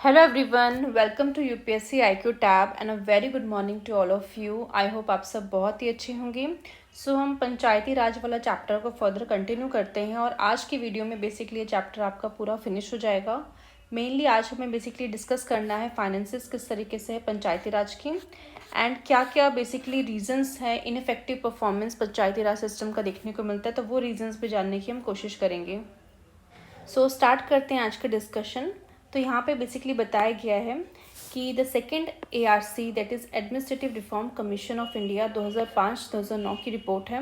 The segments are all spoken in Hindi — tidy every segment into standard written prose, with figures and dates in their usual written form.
Hello everyone, welcome to UPSC IQ tab and a very good morning to all of you. I hope आप सब बहुत ही अच्छे होंगे। हम पंचायती राज वाला चैप्टर को फर्दर कंटिन्यू करते हैं और आज की वीडियो में बेसिकली ये चैप्टर आपका पूरा फिनिश हो जाएगा। मेनली आज हमें बेसिकली डिस्कस करना है फाइनेंसिस किस तरीके से है पंचायती राज की एंड क्या क्या बेसिकली रीजंस है इनफेक्टिव परफॉर्मेंस पंचायती राज सिस्टम का देखने को मिलता है, तो वो रीजंस भी जानने की हम कोशिश करेंगे। स्टार्ट करते हैं आज का डिस्कशन। तो यहाँ पे बेसिकली बताया गया है कि the second ARC that is administrative reform commission of India 2005-2009 की रिपोर्ट है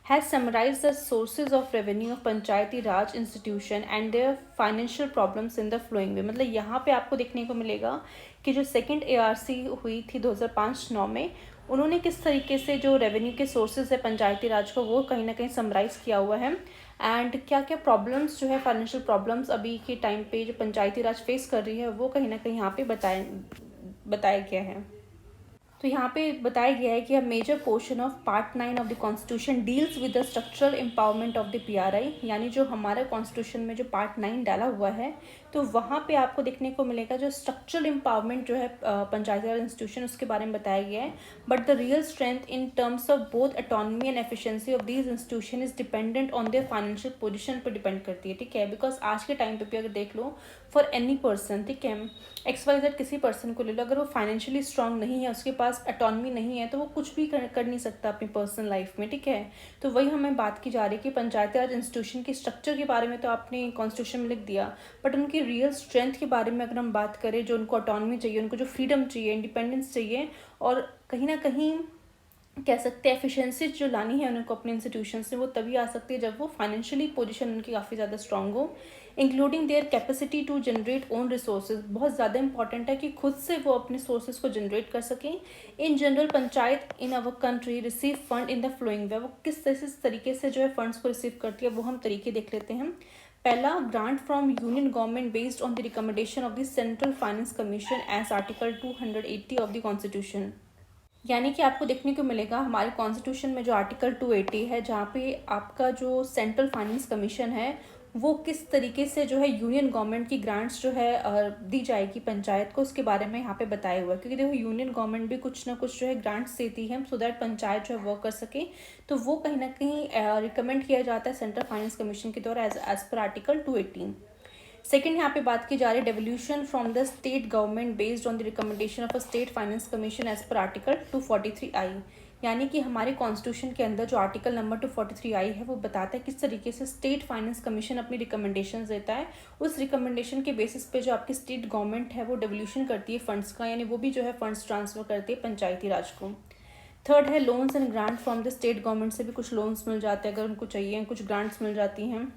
has summarise the sources of revenue of panchayati Raj institution and their financial problems in the following way. मतलब यहाँ पे आपको देखने को मिलेगा कि जो सेकेंड ARC हुई थी 2005-9 में, उन्होंने किस तरीके से जो रेवेन्यू के सोर्सेज है पंचायती राज को वो कहीं ना कहीं समराइज किया हुआ है एंड क्या क्या प्रॉब्लम्स जो है फाइनेंशियल प्रॉब्लम्स अभी के टाइम पे जो पंचायती राज फेस कर रही है वो कहीं ना कहीं यहाँ पे बताया गया है। तो यहाँ पे बताया गया है कि a major portion of part 9 of the constitution deals with the structural empowerment of the PRI, यानी जो हमारे कॉन्स्टिट्यूशन में जो पार्ट 9 डाला हुआ है तो वहाँ पे आपको देखने को मिलेगा जो स्ट्रक्चरल एम्पावरमेंट जो है पंचायती राज इंस्टीट्यूशन उसके बारे में बताया गया है। But the real strength in terms of both autonomy and efficiency of these institution is dependent on their financial position पर डिपेंड करती है। ठीक है, बिकॉज आज के टाइम पे भी अगर देख लो फॉर एनी पर्सन, ठीक है, XYZ किसी पर्सन को ले लो, अगर वो फाइनेंशियली स्ट्रांग नहीं है, उसके पास ऑटोनॉमी नहीं है, तो वो कुछ भी कर नहीं सकता अपनी पर्सनल लाइफ में। ठीक है, तो वही हमें बात की जा रही है कि पंचायती राज इंस्टीट्यूशन के स्ट्रक्चर के बारे में तो आपने कॉन्स्टिट्यूशन में लिख दिया, बट उनकी रियल स्ट्रेंथ के बारे में अगर हम बात करें, जो उनको ऑटोनॉमी चाहिए, उनको जो फ्रीडम चाहिए, इंडिपेंडेंस चाहिए, और कहीं ना कहीं कह सकते हैं एफिशिएंसी जो लानी है उनको अपने इंस्टीट्यूशन से, वो तभी आ सकती है जब वो फाइनेंशियली पोजीशन उनकी काफ़ी ज़्यादा स्ट्रांग हो, including their capacity to generate own resources. बहुत ज़्यादा इंपॉर्टेंट है कि खुद से वो अपने सोर्सेज को जनरेट कर सकें। In general panchayat in our country receive fund in the following way. वो किस तरीके से जो है फंड्स को रिसीव करती है वो हम तरीके देख लेते हैं। पहला, grant from union government based on the recommendation of the central finance commission as article 280 of the constitution. यानी कि आपको देखने को मिलेगा हमारे कॉन्स्टिट्यूशन में जो आर्टिकल 280 है, जहाँ पे आपका जो सेंट्रल फाइनेंस कमीशन है वो किस तरीके से जो है यूनियन गवर्नमेंट की ग्रांट्स जो है दी जाएगी पंचायत को, उसके बारे में यहाँ पे बताया हुआ है। क्योंकि देखो यूनियन गवर्नमेंट भी कुछ ना कुछ जो है ग्रांट्स देती है सो दैट पंचायत जो है वर्क कर सके, तो वो कहीं ना कहीं रिकमेंड किया जाता है सेंट्रल फाइनेंस कमीशन के द्वारा एज पर आर्टिकल 218। सेकेंड यहाँ पे बात की जा रही है devolution from the state government based on the recommendation of a state finance commission as per article 243I। यानी कि हमारे कॉन्स्टिट्यूशन के अंदर जो आर्टिकल नंबर 243I है वो बताता है किस तरीके से स्टेट फाइनेंस कमीशन अपनी रिकमेंडेशन देता है। उस रिकमेंडेशन के बेसिस पे जो आपकी स्टेट गवर्नमेंट है वो डेवोल्यूशन करती है फंड्स का, यानी वो भी जो है फंड्स ट्रांसफर करती है पंचायती राज को। थर्ड है loans and grant from the state government से भी कुछ लोन्स मिल जाते हैं अगर उनको चाहिए, कुछ ग्रांट्स मिल जाती हैं।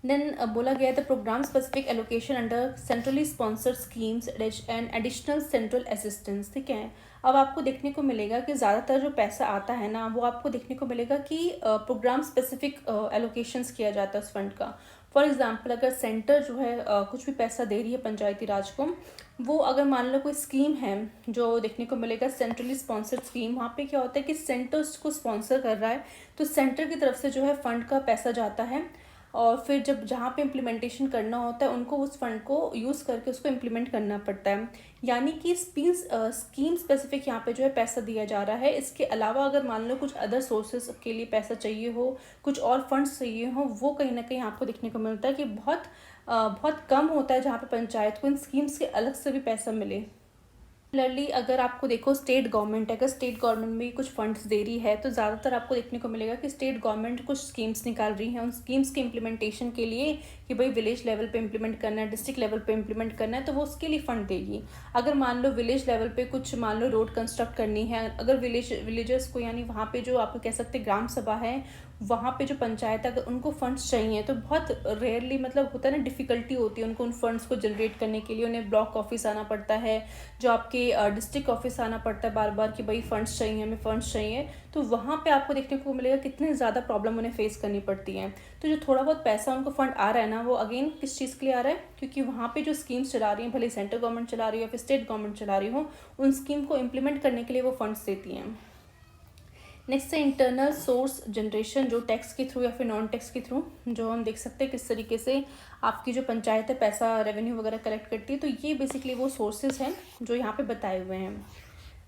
देन बोला गया था program specific allocation under centrally sponsored schemes and additional central assistance. ठीक है, अब आपको देखने को मिलेगा कि ज़्यादातर जो पैसा आता है ना वो आपको देखने को मिलेगा कि प्रोग्राम स्पेसिफिक एलोकेशंस किया जाता है उस फंड का। फॉर एग्जांपल अगर सेंटर जो है कुछ भी पैसा दे रही है पंचायती राज को, वो अगर मान लो कोई स्कीम है जो देखने को मिलेगा सेंट्रली स्पॉन्सर्ड स्कीम, वहाँ पे क्या होता है कि सेंटर उसको स्पॉन्सर कर रहा है, तो सेंटर की तरफ से जो है फंड का पैसा जाता है और फिर जब जहाँ पे इम्प्लीमेंटेशन करना होता है उनको उस फंड को यूज़ करके उसको इम्प्लीमेंट करना पड़ता है। यानी कि स्कीम स्पेसिफिक यहाँ पे जो है पैसा दिया जा रहा है। इसके अलावा अगर मान लो कुछ अदर सोर्सेज के लिए पैसा चाहिए हो, कुछ और फंड्स चाहिए हो, वो कहीं ना कहीं आपको देखने को मिलता है कि बहुत कम होता है जहाँ पे पंचायत को इन स्कीम्स के अलग से भी पैसा मिले। सिमिलरली अगर आपको देखो स्टेट गवर्नमेंट है, अगर स्टेट गवर्नमेंट भी कुछ फंड्स दे रही है तो ज़्यादातर आपको देखने को मिलेगा कि स्टेट गवर्नमेंट कुछ स्कीम्स निकाल रही हैं उन स्कीम्स के इम्प्लीमेंटेशन के लिए कि भाई विलेज लेवल पे इम्प्लीमेंट करना है, डिस्ट्रिक्ट लेवल पे इम्प्लीमेंट करना है, तो वो उसके लिए फ़ंड देगी। अगर मान लो विलेज लेवल पे कुछ मान लो रोड कंस्ट्रक्ट करनी है, अगर विलेजर्स को, यानी वहाँ पे जो आप कह सकते ग्राम सभा है, वहाँ पे जो पंचायत अगर उनको फंड्स चाहिए तो बहुत रेयरली मतलब होता है ना, डिफ़िकल्टी होती है उनको उन फंड्स को जनरेट करने के लिए। उन्हें ब्लॉक ऑफिस आना पड़ता है, जो आपके डिस्ट्रिक्ट ऑफिस आना पड़ता है बार बार कि भाई फंड्स चाहिए, हमें फंड्स चाहिए, तो वहाँ पे आपको देखने को मिलेगा कितनी ज़्यादा प्रॉब्लम उन्हें फेस करनी पड़ती है। तो जो थोड़ा बहुत पैसा उनको फंड आ रहा है ना, वो अगेन किस चीज़ के लिए आ रहा है, क्योंकि वहाँ पे जो स्कीम्स चला रही हैं, भले सेंट्रल गवर्नमेंट चला रही हो या फिर स्टेट गवर्नमेंट चला रही हो, उन स्कीम को इम्प्लीमेंट करने के लिए वो फंड्स देती हैं। नेक्स्ट है इंटरनल सोर्स जनरेशन, जो टैक्स के थ्रू या फिर नॉन टैक्स के थ्रू, जो हम देख सकते हैं किस तरीके से आपकी जो पंचायत है पैसा रेवेन्यू वगैरह कलेक्ट करती है। तो ये बेसिकली वो सोर्सेज हैं जो यहाँ पे बताए हुए हैं।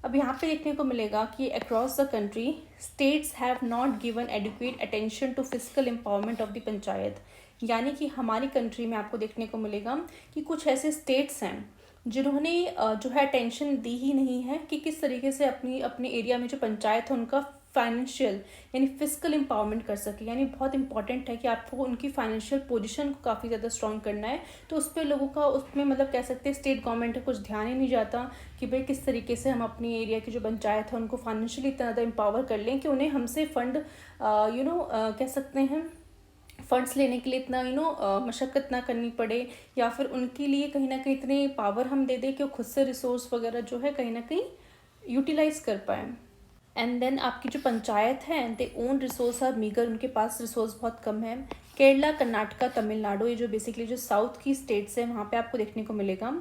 अब यहाँ पे देखने को मिलेगा कि across the country states have not given adequate attention to physical empowerment of the panchayat. यानी कि हमारी कंट्री में आपको देखने को मिलेगा कि कुछ ऐसे स्टेट्स हैं जिन्होंने जो है अटेंशन दी ही नहीं है कि किस तरीके से अपनी अपने एरिया में जो पंचायत है उनका फाइनेंशियल यानी फिजिकल एम्पावरमेंट कर सके। यानी बहुत इंपॉर्टेंट है कि आपको उनकी फाइनेंशियल पोजीशन को काफ़ी ज़्यादा स्ट्रॉन्ग करना है। तो उस पर लोगों का उसमें मतलब कह सकते हैं स्टेट गवर्नमेंट का कुछ ध्यान ही नहीं जाता कि भाई किस तरीके से हम अपनी एरिया की जो पंचायत है उनको फाइनेंशियली इतना ज़्यादा एम्पावर कर लें कि उन्हें हमसे फंड कह सकते हैं फंड्स लेने के लिए इतना मशक्क़त ना करनी पड़े, या फिर उनके लिए कहीं ना कहीं इतने पावर हम दे दें कि वो खुद से रिसोर्स वगैरह जो है कहीं ना कहीं यूटिलाइज कर पाएँ। एंड देन आपकी जो पंचायत है दे ओन रिसोर्स आर मीगर, उनके पास रिसोर्स बहुत कम है। केरला, कर्नाटका, तमिलनाडु, ये जो बेसिकली जो साउथ की स्टेट्स हैं वहाँ पे आपको देखने को मिलेगा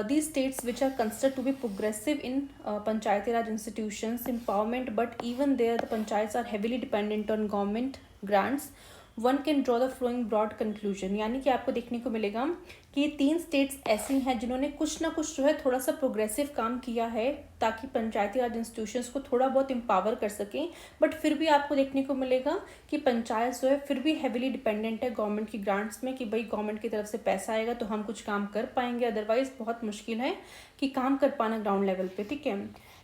these states which are considered to be progressive in panchayati raj institutions empowerment, but even there the panchayats are heavily dependent on government grants. One can draw the flowing broad conclusion, यानी कि आपको देखने को मिलेगा कि ये 3 स्टेट्स ऐसी हैं जिन्होंने कुछ ना कुछ जो है थोड़ा सा प्रोग्रेसिव काम किया है ताकि पंचायती राज इंस्टीट्यूशंस को थोड़ा बहुत एम्पावर कर सकें। बट फिर भी आपको देखने को मिलेगा कि पंचायत जो है फिर भी हेविली डिपेंडेंट है गवर्नमेंट की ग्रांट्स में, कि भाई गवर्नमेंट की तरफ से पैसा आएगा तो हम कुछ काम कर पाएंगे, अदरवाइज बहुत मुश्किल है कि काम कर पाना ग्राउंड लेवल पे। ठीक है,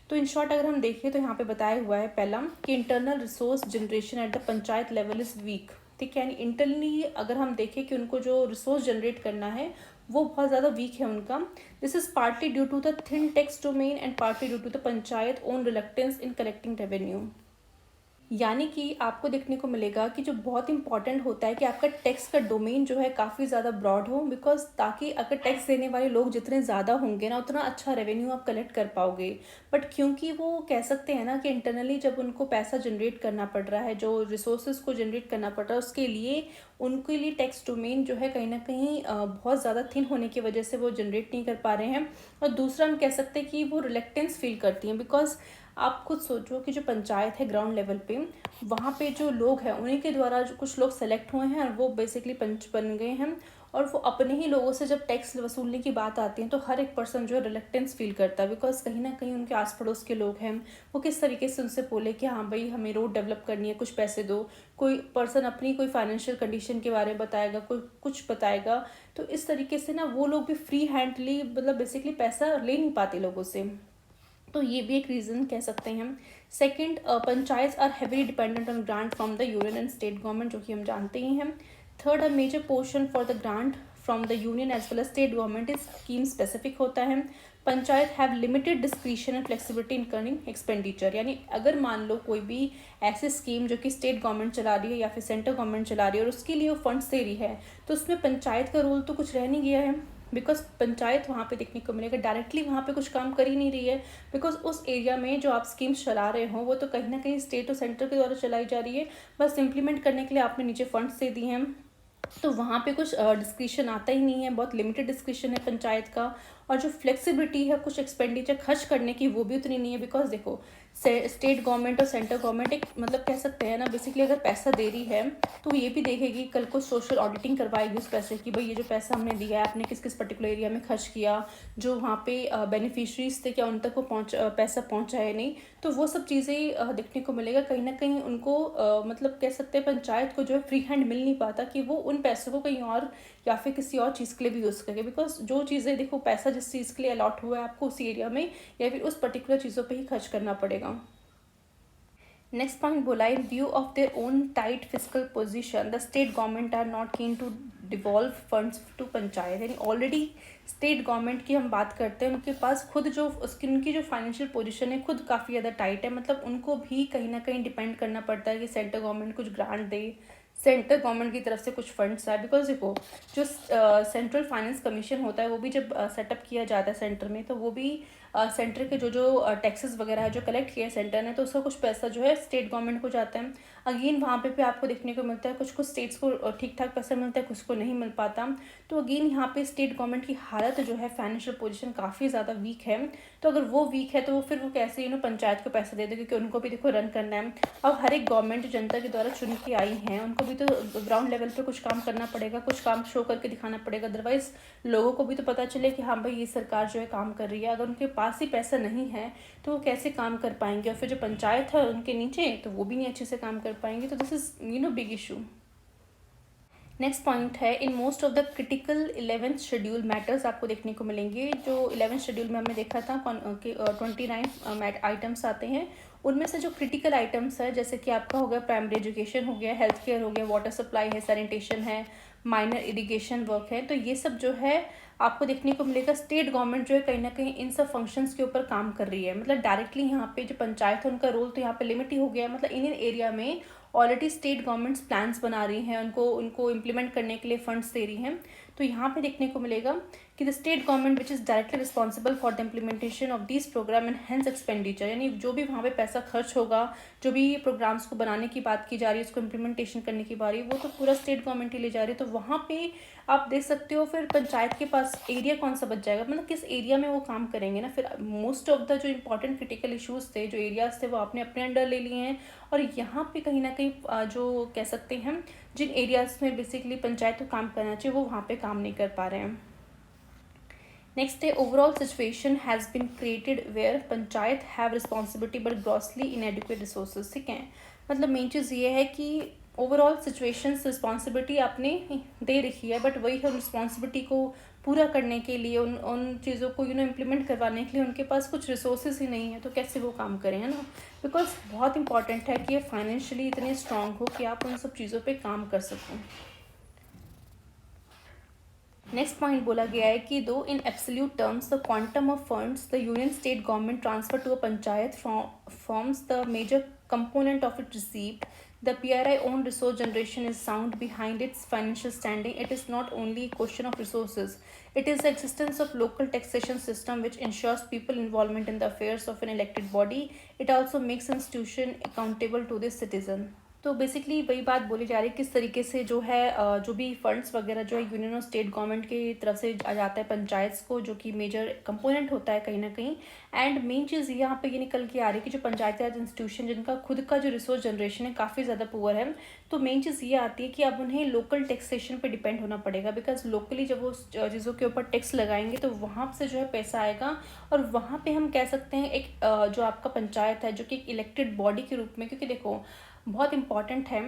तो इन शॉर्ट अगर हम देखें तो यहाँ पे बताया हुआ है पहला कि internal resource generation at the panchayat level is week. ठीक है, यानी इंटरनली अगर हम देखें कि उनको जो रिसोर्स जनरेट करना है वो बहुत ज़्यादा वीक है उनका। This is partly due to the thin tax domain and partly due to the panchayat own reluctance in collecting revenue. यानी कि आपको देखने को मिलेगा कि जो बहुत इंपॉर्टेंट होता है कि आपका टैक्स का डोमेन जो है काफ़ी ज़्यादा ब्रॉड हो, बिकॉज ताकि अगर टैक्स देने वाले लोग जितने ज़्यादा होंगे ना उतना अच्छा रेवेन्यू आप कलेक्ट कर पाओगे। बट क्योंकि वो कह सकते हैं ना कि इंटरनली जब उनको पैसा जनरेट करना पड़ रहा है, जो रिसोर्सेज को जनरेट करना पड़ रहा है, उसके लिए उनके लिए टैक्स डोमेन जो है कहीं ना कहीं बहुत ज़्यादा थिन होने की वजह से वो जनरेट नहीं कर पा रहे हैं। और दूसरा हम कह सकते हैं कि वो रिलेक्टेंस फील करती हैं, बिकॉज आप खुद सोचो कि जो पंचायत है ग्राउंड लेवल पे वहाँ पे जो लोग हैं उन्हीं के द्वारा जो कुछ लोग सेलेक्ट हुए हैं और वो बेसिकली पंच बन गए हैं, और वो अपने ही लोगों से जब टैक्स वसूलने की बात आती है तो हर एक पर्सन जो है रिलेक्टेंस फील करता है, बिकॉज कहीं ना कहीं उनके आस पड़ोस के लोग हैं वो किस तरीके से उनसे बोले कि हाँ भाई हमें रोड डेवलप करनी है, कुछ पैसे दो। कोई पर्सन अपनी कोई फाइनेंशियल कंडीशन के बारे में बताएगा, कोई कुछ बताएगा। तो इस तरीके से ना वो लोग भी फ्री हैंडली मतलब बेसिकली पैसा ले नहीं पाते लोगों से। तो ये भी एक रीज़न कह सकते हैं हम। Second, panchayat are heavily dependent on grant from the union and state government, जो कि हम जानते ही हैं। Third, a major portion for the grant from the union as well as state government is scheme specific होता है। Panchayat have limited discretion and flexibility in incurring expenditure, यानी अगर मान लो कोई भी ऐसी स्कीम जो कि स्टेट गवर्नमेंट चला रही है या फिर सेंट्रल गवर्नमेंट चला रही है और उसके लिए वो फंड्स दे रही है, तो उसमें पंचायत का रोल तो कुछ रह नहीं गया है, बिकॉज पंचायत वहाँ पे देखने को मिलेगा डायरेक्टली वहाँ पे कुछ काम कर ही नहीं रही है, बिकॉज उस एरिया में जो आप स्कीम्स चला रहे हो वो तो कहीं ना कहीं स्टेट और सेंटर के द्वारा चलाई जा रही है, बस इम्प्लीमेंट करने के लिए आपने नीचे फंड्स दे दिए हैं। तो वहाँ पे कुछ डिस्क्रिशन आता ही नहीं है, बहुत लिमिटेड डिस्क्रिशन है पंचायत का। और जो फ्लेक्सिबिलिटी है कुछ एक्सपेंडिचर खर्च करने की वो भी उतनी नहीं है, बिकॉज देखो स्टेट गवर्नमेंट और सेंट्रल गवर्नमेंट एक मतलब कह सकते हैं ना बेसिकली अगर पैसा दे रही है तो ये भी देखेगी कल को सोशल ऑडिटिंग करवाएगी उस पैसे की, भाई ये जो पैसा हमने दिया है आपने किस किस पर्टिकुलर एरिया में खर्च किया, जो वहाँ पे बेनिफिशरीज थे क्या उन तक वो पैसा पहुँचा है नहीं। तो वो सब चीज़ें देखने को मिलेगा, कहीं ना कहीं उनको मतलब कह सकते हैं पंचायत को जो है फ्री हैंड मिल नहीं पाता कि वो उन पैसों को कहीं और या फिर किसी और चीज़ के लिए भी यूज़ करें, बिकॉज जो चीज़ें देखो पैसा जिस चीज़ के लिए अलॉट हुआ है आपको उसी एरिया में या फिर उस पर्टिकुलर चीज़ों पे ही खर्च करना पड़ेगा। नेक्स्ट पॉइंट बोला in view of their own tight physical position the state government are not keen to devolve funds to panchayat, यानी ऑलरेडी स्टेट गवर्नमेंट की हम बात करते हैं उनके पास खुद जो उसकी उनकी जो फाइनेंशियल पोजीशन है खुद काफ़ी ज़्यादा टाइट है, मतलब उनको भी कहीं ना कहीं डिपेंड करना पड़ता है कि सेंट्रल गवर्नमेंट कुछ ग्रांट दे, सेंट्रल गवर्नमेंट की तरफ से कुछ फंड्स आए, बिकॉज देखो जो सेंट्रल फाइनेंस कमीशन होता है वो भी जब सेटअप किया जाता है सेंटर में तो वो भी सेंटर के जो जो टैक्सेस वगैरह है जो कलेक्ट किया है सेंटर ने तो उसका कुछ पैसा जो है स्टेट गवर्नमेंट को जाता है। अगेन वहाँ पे भी आपको देखने को मिलता है कुछ कुछ स्टेट्स को ठीक ठाक पैसा मिलता है, कुछ को नहीं मिल पाता। तो अगेन यहाँ पे स्टेट गवर्नमेंट की हालत जो है, फाइनेंशियल पोजीशन काफ़ी ज़्यादा वीक है। तो अगर वो वीक है तो फिर वो कैसे पंचायत को पैसा दे दे, क्योंकि उनको भी देखो रन करना है। अब हर एक गवर्नमेंट जो जनता के द्वारा चुन के आई हैं, उनको भी तो ग्राउंड लेवल पे कुछ काम करना पड़ेगा, कुछ काम शो करके दिखाना पड़ेगा। अदरवाइज लोगों को भी तो पता चले कि हाँ भाई ये सरकार जो है काम कर रही है। अगर उनके पास ही पैसा नहीं है तो वो कैसे काम कर पाएंगे, और फिर जो पंचायत है उनके नीचे तो वो भी नहीं अच्छे से काम कर पाएंगे। तो this is big issue. Next point है, in most of the critical 11th schedule matters आपको देखने को मिलेंगे। जो 11th शेड्यूल में हमने देखा था 29 आइटम्स आते हैं, उनमें से जो क्रिटिकल आइटम्स है, जैसे कि आपका हो गया प्राइमरी एजुकेशन, हो गया हेल्थ केयर, हो गया वाटर सप्लाई है, सैनिटेशन है, माइनर इरिगेशन वर्क है। तो ये सब जो है आपको देखने को मिलेगा स्टेट गवर्नमेंट जो है कहीं ना कहीं इन सब फंक्शंस के ऊपर काम कर रही है। मतलब डायरेक्टली यहाँ पे जो पंचायत है उनका रोल तो यहाँ पे लिमिट ही हो गया। मतलब इन एरिया में ऑलरेडी स्टेट गवर्नमेंट्स प्लान्स बना रही हैं, उनको इम्प्लीमेंट करने के लिए फंड्स दे रही हैं। तो यहाँ पे देखने को मिलेगा कि the state government which is directly responsible for the implementation of this program and hence expenditure, यानी जो भी वहाँ पे पैसा खर्च होगा, जो भी प्रोग्राम्स को बनाने की बात की जा रही है, उसको इम्प्लीमेंटेशन करने की बारी, वो तो पूरा स्टेट गवर्नमेंट ही ले जा रही है। तो वहाँ पे आप देख सकते हो फिर पंचायत के पास एरिया कौन सा बच जाएगा, मतलब किस एरिया में वो काम करेंगे ना। फिर मोस्ट ऑफ द जो इंपॉर्टेंट क्रिटिकल इश्यूज थे, जो एरियाज थे, वो आपने अपने अंडर ले लिए हैं। और यहाँ पे कहीं ना कहीं जो कह सकते हैं जिन एरियाज में बेसिकली पंचायत को काम करना चाहिए वो वहाँ पे काम नहीं कर पा रहे हैं। नेक्स्ट है, overall situation has been created where panchayat have responsibility but grossly inadequate resources. ठीक है, मतलब मेन चीज़ ये है कि ओवरऑल सिचुएशन रिस्पॉन्सिबिलिटी आपने दे रखी है, बट वही है रिस्पॉन्सिबिलिटी को पूरा करने के लिए, उन चीज़ों को इम्प्लीमेंट करवाने के लिए उनके पास कुछ रिसोर्सेज ही नहीं है। तो कैसे वो काम करें, है ना। बिकॉज बहुत इंपॉर्टेंट है कि ये फाइनेंशियली इतने स्ट्रांग हो कि आप उन सब चीज़ों पे काम कर सकें। नेक्स्ट पॉइंट बोला गया है कि though in absolute terms the quantum of funds the union state government transfer to a panchayat forms the major component of it received, the PRI own resource generation is sound behind its financial standing. It is not only a question of resources, it is the existence of local taxation system which ensures people involvement in the affairs of an elected body. It also makes institution accountable to the citizen. तो बेसिकली वही बात बोली जा रही है किस तरीके से जो है जो भी फंड्स वगैरह जो है यूनियन और स्टेट गवर्नमेंट की तरफ से आ जाता है पंचायत्स को, जो कि मेजर कंपोनेंट होता है कहीं ना कहीं। एंड मेन चीज़ यहाँ पे ये निकल के आ रही है कि जो पंचायती राज इंस्टीट्यूशन जिनका खुद का जो रिसोर्स जनरेशन है काफ़ी ज़्यादा पुअर है, तो मेन चीज़ ये आती है कि अब उन्हें लोकल टैक्सेशन पे डिपेंड होना पड़ेगा। बिकॉज लोकली जब वो चीज़ों के ऊपर टैक्स लगाएंगे तो वहाँ से जो है पैसा आएगा, और वहाँ पे हम कह सकते हैं एक जो आपका पंचायत है जो कि एक इलेक्टेड बॉडी के रूप में, क्योंकि देखो बहुत इंपॉर्टेंट है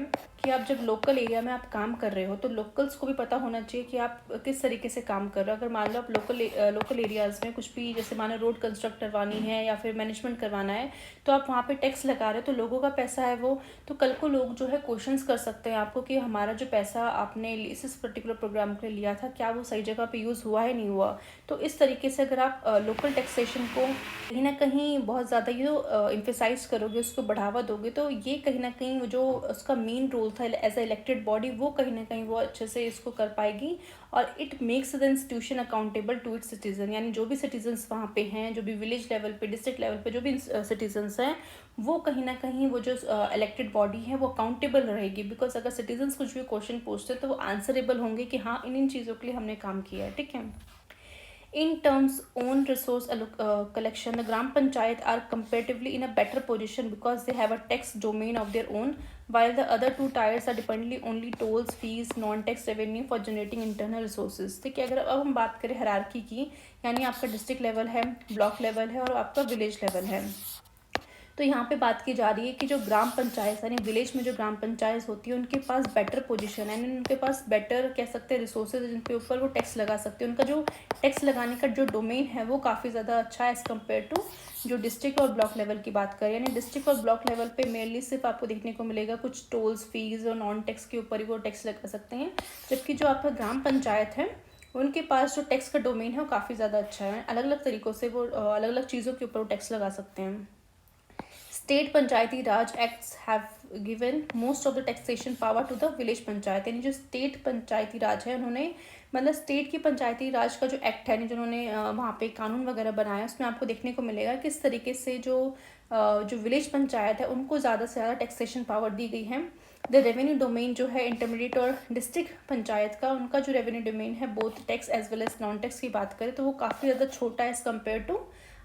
कि आप जब लोकल एरिया में आप काम कर रहे हो तो लोकल्स को भी पता होना चाहिए कि आप किस तरीके से काम कर रहे हो। अगर मान लो आप लोकल एरियाज़ में कुछ भी, जैसे मान लो रोड कंस्ट्रक्ट करवानी है या फिर मैनेजमेंट करवाना है, तो आप वहाँ पे टैक्स लगा रहे हो, तो लोगों का पैसा है वो, तो कल को लोग जो है क्वेश्चंस कर सकते हैं आपको कि हमारा जो पैसा आपने इस पर्टिकुलर प्रोग्राम के लिए लिया था, क्या वो सही जगह पर यूज़ हुआ है नहीं हुआ। तो इस तरीके से अगर आप लोकल टैक्सेशन को कहीं ना कहीं बहुत ज़्यादा इम्फेसाइज करोगे, उसको बढ़ावा दोगे, तो ये कहीं ना कहीं वो जो उसका मेन रोल था एज ए इलेक्टेड बॉडी, वो कहीं ना कहीं वो अच्छे से इसको कर पाएगी। और it makes the institution accountable to its citizen, यानी जो भी सिटीजन्स वहाँ पे हैं, जो भी विलेज लेवल पे, डिस्ट्रिक्ट लेवल पे जो भी सिटीजन्स हैं, वो कहीं ना कहीं वो जो इलेक्टेड बॉडी है वो अकाउंटेबल रहेगी। बिकॉज अगर सिटीजन्स कुछ भी क्वेश्चन पूछते हैं तो वो आंसरेबल होंगे कि हाँ इन चीज़ों के लिए हमने काम किया है। ठीक है, in terms own resource collection, the gram panchayat are comparatively in a better position because they have a tax domain of their own, while the other two tiers are dependently only tolls, fees, non-tax revenue for generating internal resources। ठीक है, अगर अब हम बात करें हायरार्की की, यानी आपका डिस्ट्रिक्ट लेवल है, ब्लॉक लेवल है और आपका विलेज लेवल है, तो यहाँ पे बात की जा रही है कि जो ग्राम पंचायत यानी विलेज में जो ग्राम पंचायत होती है उनके पास बेटर पोजीशन है, उनके पास बेटर कह सकते हैं रिसोर्सेज जिनके ऊपर वो टैक्स लगा सकते हैं। उनका जो टैक्स लगाने का जो डोमेन है वो काफ़ी ज़्यादा अच्छा है एज़ कम्पेयर टू जो डिस्ट्रिक्ट और ब्लॉक लेवल की बात करें। यानी डिस्ट्रिक्ट और ब्लॉक लेवल पे मेनली सिर्फ आपको देखने को मिलेगा कुछ टोल्स, फीस और नॉन टैक्स के ऊपर ही वो टैक्स लगा सकते हैं, जबकि जो आपका ग्राम पंचायत है उनके पास जो टैक्स का डोमेन है वो काफ़ी ज़्यादा अच्छा है। अलग अलग तरीक़ों से वो अलग अलग चीज़ों के ऊपर वो टैक्स लगा सकते हैं। State Panchayati Raj acts have given most of the taxation power to the village panchayat, यानी जो स्टेट पंचायती राज है उन्होंने मतलब स्टेट की पंचायती राज का जो एक्ट है जिन्होंने वहाँ पे कानून वगैरह बनाया, उसमें आपको देखने को मिलेगा किस तरीके से जो विलेज पंचायत है उनको ज़्यादा से ज़्यादा टैक्सेशन पावर दी गई है। द रेवेन्यू डोमेन जो है इंटरमीडिएट और डिस्ट्रिक्ट पंचायत का, उनका जो रेवेन्यू डोमेन है both tax as well as non tax की बात करें तो वो काफ़ी ज़्यादा छोटा है एज़ कम्पेयर टू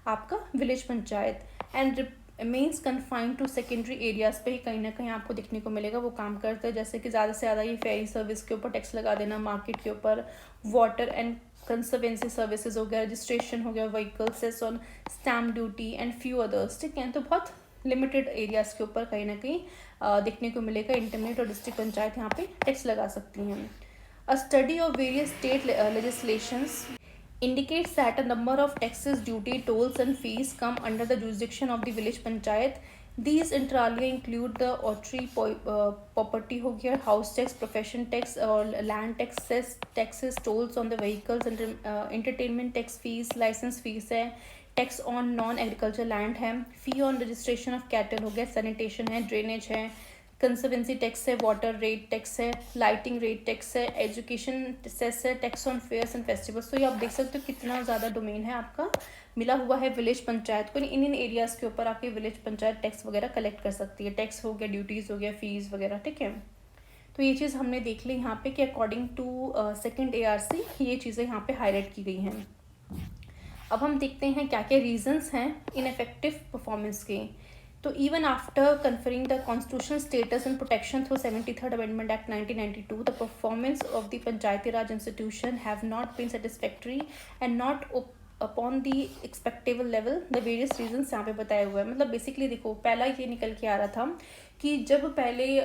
आपका village panchayat, and means confined to secondary areas पे ही कहीं ना कहीं आपको देखने को मिलेगा वो काम करते हैं, जैसे कि ज़्यादा से ज़्यादा ये फेरी सर्विस के ऊपर टैक्स लगा देना, मार्केट के ऊपर, वाटर एंड कंजर्वेंसी सर्विसेज हो गया, रजिस्ट्रेशन हो गया, vehicle cess on stamp duty and few others, ठीक है। तो बहुत लिमिटेड एरियाज़ के ऊपर कहीं ना कहीं देखने को मिलेगा इंटरमीडिएट और डिस्ट्रिक्ट पंचायत यहाँ पे टैक्स लगा सकती हैं। अ study of various state legislations indicates that a number of taxes, duty, tolls and fees come under the jurisdiction of the village panchayat. These inter alia include the authority property हो गया, house tax, profession tax और land taxes, tolls on the vehicles, entertainment tax fees, license fees है, tax on non agriculture land है, fee on registration of cattle हो गया, सैनिटेशन है, ड्रेनेज है, कंजर्वेंसी टैक्स है, वाटर रेट टैक्स है, लाइटिंग रेट टैक्स है, एजुकेशन सेस है, tax on fairs and festivals. तो ये आप देख सकते हो कितना ज़्यादा डोमेन है आपका मिला हुआ है विलेज पंचायत को। इन एरियाज़ के ऊपर आपकी विलेज पंचायत टैक्स वगैरह कलेक्ट कर सकती है, टैक्स हो गया, ड्यूटीज़ हो गया, फीस वगैरह, ठीक है। तो ये चीज़ हमने देख ली यहाँ पे कि अकॉर्डिंग टू सेकेंड ARC ये चीज़ें यहाँ पे हाईलाइट की गई हैं। अब हम देखते हैं क्या क्या रीजंस हैं इनफेक्टिव परफॉर्मेंस के। तो even after conferring the constitutional status and protection through 73rd amendment act 1992, the performance of the Panchayati Raj institution have not been satisfactory and not upon the expectable level. The various reasons यहाँ पे बताए हुए हैं। मतलब बेसिकली देखो, पहला ये निकल के आ रहा था कि जब पहले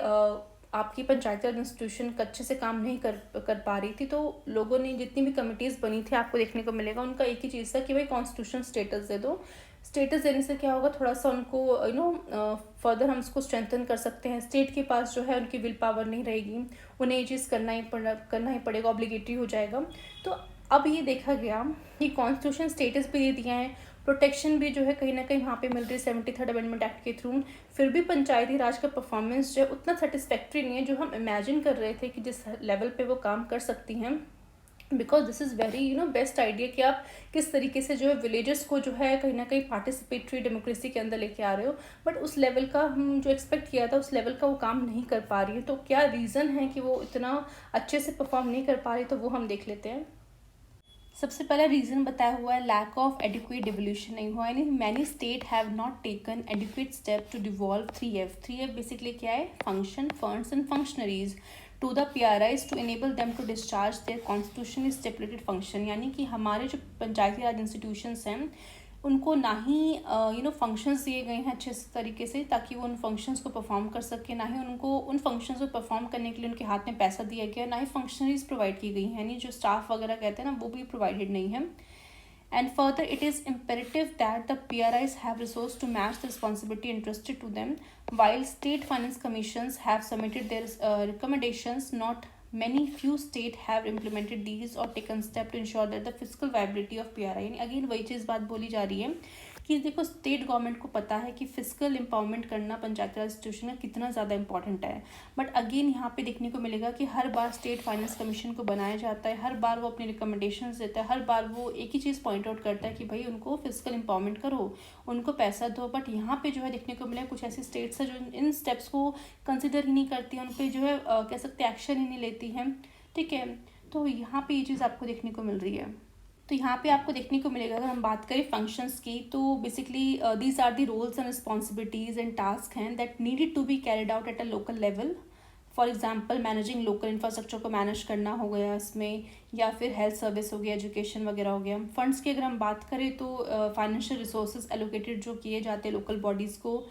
आपकी पंचायती राज इंस्टीट्यूशन अच्छे से काम नहीं कर पा रही थी, तो लोगों ने जितनी भी कमिटीज़ बनी थी आपको देखने को मिलेगा उनका एक ही चीज़ था कि भाई कॉन्स्टिट्यूशन स्टेटस दे दो। स्टेटस देने से क्या होगा, थोड़ा सा उनको फर्दर हम उसको स्ट्रेंथन कर सकते हैं। स्टेट के पास जो है उनकी विल पावर नहीं रहेगी, उन्हें ये चीज़ करना ही पड़ेगा, ऑब्लिगेटरी हो जाएगा। तो अब ये देखा गया कि कॉन्स्टिट्यूशन स्टेटस भी दे दिया है, प्रोटेक्शन भी जो है कहीं ना कहीं वहाँ पे मिल रही है 73rd अमेंडमेंट एक्ट के थ्रू, फिर भी पंचायती राज का परफॉर्मेंस जो है उतना सेटिस्फैक्ट्री नहीं है जो हम इमेजिन कर रहे थे कि जिस लेवल पे वो काम कर सकती हैं। Because this is very best idea कि आप किस तरीके से जो है विलेजेस को जो है कहीं ना कहीं पार्टिसिपेटरी डेमोक्रेसी के अंदर लेके आ रहे हो, बट उस लेवल का हम जो एक्सपेक्ट किया था उस लेवल का वो काम नहीं कर पा रही है। तो क्या रीज़न है कि वो इतना अच्छे से परफॉर्म नहीं कर पा रही, तो वो हम देख लेते हैं। सबसे पहला रीज़न बताया हुआ है लैक ऑफ एडिक्वेट डिवोल्यूशन नहीं हुआ, यानी many state have not taken adequate step to devolve 3F। 3F basically क्या है, function, funds and functionaries to the PRIs to enable them to discharge their constitutionally stipulated function. यानी कि हमारे जो पंचायती राज इंस्टीट्यूशंस हैं उनको ना ही फंक्शंस दिए गए हैं अच्छे तरीके से ताकि वो उन फंक्शंस को परफॉर्म कर सके, ना ही उनको उन फंक्शंस को परफॉर्म करने के लिए उनके हाथ में पैसा दिया गया, ना ही फंक्शनरीज प्रोवाइड की गई हैं, यानी जो स्टाफ वगैरह कहते हैं ना वो भी प्रोवाइडेड नहीं है। And further, it is imperative that the PRIs have resources to match the responsibility entrusted to them. While state finance commissions have submitted their recommendations, not many few states have implemented these or taken steps to ensure that the fiscal viability of PRI. यानी अगेन वही चीज़ बात बोली जा रही है कि देखो स्टेट गवर्नमेंट को पता है कि फिजिकल एम्पावरमेंट करना पंचायती राज इंस्टीट्यूशन में कितना ज़्यादा इंपॉर्टेंट है, बट अगेन यहाँ पे देखने को मिलेगा कि हर बार स्टेट फाइनेंस कमीशन को बनाया जाता है, हर बार वो अपनी रिकमेंडेशंस देता है, हर बार वो एक ही चीज़ पॉइंट आउट करता है कि भाई उनको फिजिकल एम्पावरमेंट करो, उनको पैसा दो, बट यहाँ पे जो है देखने को मिला कुछ ऐसी स्टेट्स है जो इन स्टेप्स को कंसिडर ही नहीं करती, उन पर जो है कह सकते एक्शन ही नहीं लेती हैं, ठीक है। तो यहाँ पे ये चीज़ आपको देखने को मिल रही है। तो यहाँ पे आपको देखने को मिलेगा, अगर हम बात करें फंक्शंस की, तो basically these are the roles and responsibilities and task हैं that needed to be carried out at a local level. For example managing local infrastructure को मैनेज करना हो गया इसमें, या फिर हेल्थ सर्विस हो गया, एजुकेशन वगैरह हो गया। फंड्स की अगर हम बात करें तो फाइनेंशियल रिसोर्सेज एलोकेटेड जो किए जाते हैं लोकल बॉडीज़ को,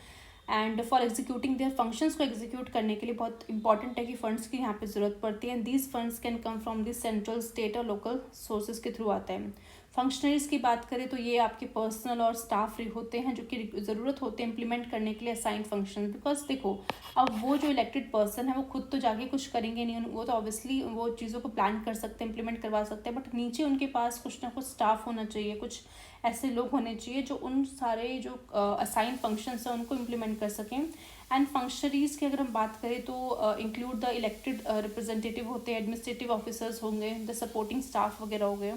and for executing their functions को एग्जीक्यूट करने के लिए बहुत इंपॉर्टेंट है कि फंड्स की यहाँ पे ज़रूरत पड़ती है, and these funds can come from this central, state और लोकल सोर्सेज के थ्रू आता है। फंक्शनरीज़ की बात करें तो ये आपके पर्सनल और स्टाफ होते हैं जो कि ज़रूरत होते हैं इम्प्लीमेंट करने के लिए असाइन फंक्शन। बिकॉज देखो, अब वो जो इलेक्टेड पर्सन है वो खुद तो जाके कुछ करेंगे नहीं, वो तो ऑब्वियसली वो चीज़ों को प्लान कर सकते हैं, इम्प्लीमेंट करवा सकते हैं, बट नीचे उनके पास कुछ ना कुछ स्टाफ होना चाहिए, कुछ ऐसे लोग होने चाहिए जो उन सारे जो असाइन फंक्शंस हैं उनको इम्प्लीमेंट कर सकें। एंड फंक्शनरीज़ की अगर हम बात करें तो इंक्लूड द इलेक्टेड रिप्रेजेंटेटिव होते हैं, एडमिनिस्ट्रेटिव ऑफिसर्स होंगे, द सपोर्टिंग स्टाफ वगैरह हो गए।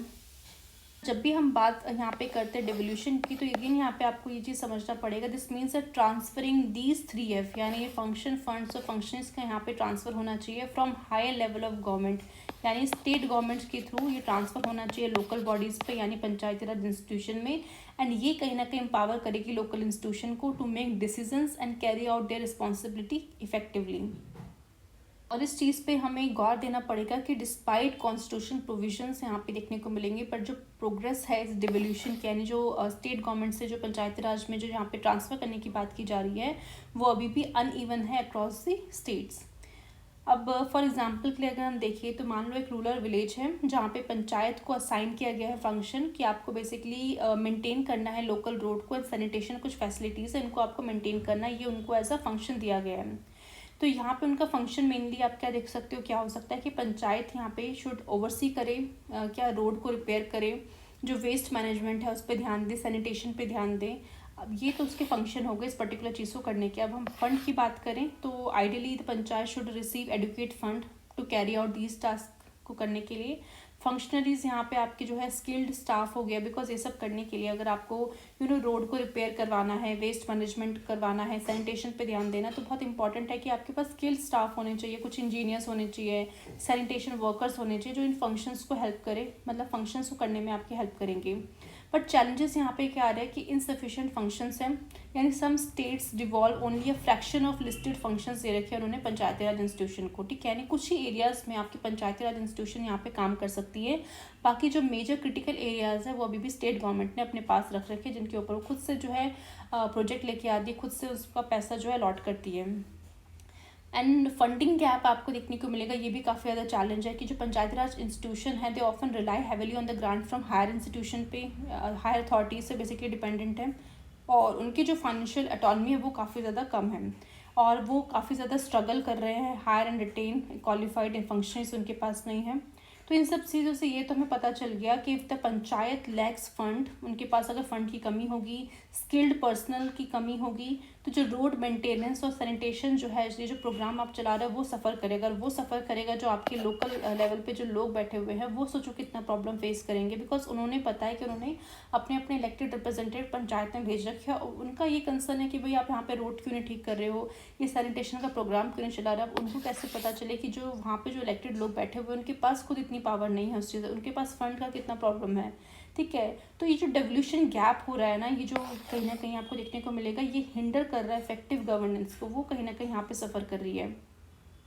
जब भी हम बात यहाँ पे करते हैं डिवोल्यूशन की, तो अगेन यहाँ पे आपको ये चीज़ समझना पड़ेगा, this means transferring these 3F, यानी ये फंक्शन फंड्स और फंक्शंस का यहाँ पे ट्रांसफ़र होना चाहिए from higher level of government, यानी स्टेट गवर्नमेंट्स के थ्रू ये ट्रांसफ़र होना चाहिए लोकल बॉडीज़ पे, यानी पंचायती राज इंस्टीट्यूशन में। एंड ये कहीं ना कहीं एम्पावर करेगी लोकल इंस्टीट्यूशन को to make decisions and carry out their responsibility effectively. और इस चीज़ पे हमें गौर देना पड़ेगा कि डिस्पाइट कॉन्स्टिट्यूशन प्रोविजंस यहाँ पे देखने को मिलेंगे, पर जो प्रोग्रेस है इस डिवोल्यूशन की, यानी जो स्टेट गवर्नमेंट से जो पंचायती राज में जो यहाँ पे ट्रांसफ़र करने की बात की जा रही है, वो अभी भी अनइवन है अक्रॉस द स्टेट्स। अब फॉर एग्जांपल के लिए अगर हम देखें तो मान लो एक रूरल विलेज है जहाँ पे पंचायत को असाइन किया गया है फंक्शन कि आपको बेसिकली मेंटेन करना है लोकल रोड को, सैनिटेशन कुछ फैसिलिटीज़ है इनको आपको मेंटेन करना है, ये उनको एज अ फंक्शन दिया गया है। तो यहाँ पे उनका फंक्शन मेनली आप क्या देख सकते हो, क्या हो सकता है कि पंचायत यहाँ पे शुड ओवरसी करे, क्या रोड को रिपेयर करे, जो वेस्ट मैनेजमेंट है उस पर ध्यान दे, सैनिटेशन पे ध्यान दे। अब ये तो उसके फंक्शन हो गए इस पर्टिकुलर चीज़ को करने के। अब हम फंड की बात करें तो ideally the panchayat should receive adequate fund to carry out these task को करने के लिए। फंक्शनरीज यहाँ पे आपके जो है स्किल्ड स्टाफ हो गया, बिकॉज ये सब करने के लिए अगर आपको रोड को रिपेयर करवाना है, वेस्ट मैनेजमेंट करवाना है, सैनिटेशन पे ध्यान देना, तो बहुत इंपॉर्टेंट है कि आपके पास स्किल्ड स्टाफ होने चाहिए, कुछ इंजीनियर्स होने चाहिए, सैनिटेशन वर्कर्स होने चाहिए जो इन फंक्शंस को हेल्प करे, मतलब फंक्शंस को करने में आपकी हेल्प करेंगे। बट चैलेंजेस यहाँ पे क्या आ रहा है कि इनसफिशिएंट फंक्शंस हैं, यानी some states devolve only a fraction of listed functions दे रखे हैं उन्होंने पंचायती राज इंस्टीट्यूशन को, ठीक है, यानी कुछ ही एरियाज़ में आपकी पंचायती राज इंस्टीट्यूशन यहाँ पे काम कर सकती है, बाकी जो मेजर क्रिटिकल एरियाज़ है वो अभी भी स्टेट गवर्नमेंट ने अपने पास रख रखे, जिनके ऊपर वो खुद से जो है प्रोजेक्ट लेके आती है, खुद से उसका पैसा जो है अलॉट करती है। एंड फंडिंग गैप आपको देखने को मिलेगा, ये भी काफ़ी ज़्यादा चैलेंज है कि जो पंचायती राज इंस्टीट्यूशन है they often rely heavily on the grant from higher institution पे, हायर अथॉरिटीज से बेसिकली डिपेंडेंट है, और उनकी जो फाइनेंशियल ऑटोनॉमी है वो काफ़ी ज़्यादा कम है, और वो काफ़ी ज़्यादा स्ट्रगल कर रहे हैं, hire and retain qualified functionaries उनके पास नहीं है। तो इन सब चीज़ों से ये तो हमें पता चल गया कि if the panchayat lakhs fund, उनके पास अगर फंड की कमी होगी, स्किल्ड पर्सनल की कमी होगी, तो जो रोड मेंटेनेंस और सैनिटेशन जो है, ये जो प्रोग्राम आप चला रहे हो वो सफ़र करेगा, और वो सफ़र करेगा जो आपके लोकल लेवल पे जो लोग बैठे हुए हैं वो सोचो कितना प्रॉब्लम फेस करेंगे, बिकॉज उन्होंने पता है कि उन्होंने अपने अपने इलेक्टेड रिप्रेजेंटेटिव पंचायत में भेज रखे हैं, और उनका ये कंसर्न है कि भाई आप यहाँ पे रोड क्यों नहीं ठीक कर रहे हो, ये सैनिटेशन का प्रोग्राम क्यों नहीं चला रहा। अब उनको कैसे पता चले कि जो वहाँ पे जो इलेक्टेड लोग बैठे हुए हैं उनके पास खुद इतनी पावर नहीं है उस चीज़, उनके पास फंड का कितना प्रॉब्लम है, ठीक है। तो ये जो डेवल्यूशन गैप हो रहा है ना, ये जो कहीं ना कहीं आपको देखने को मिलेगा, ये हिंडर कर रहा है इफेक्टिव गवर्नेंस को, वो कहीं ना कहीं यहाँ पे सफ़र कर रही है।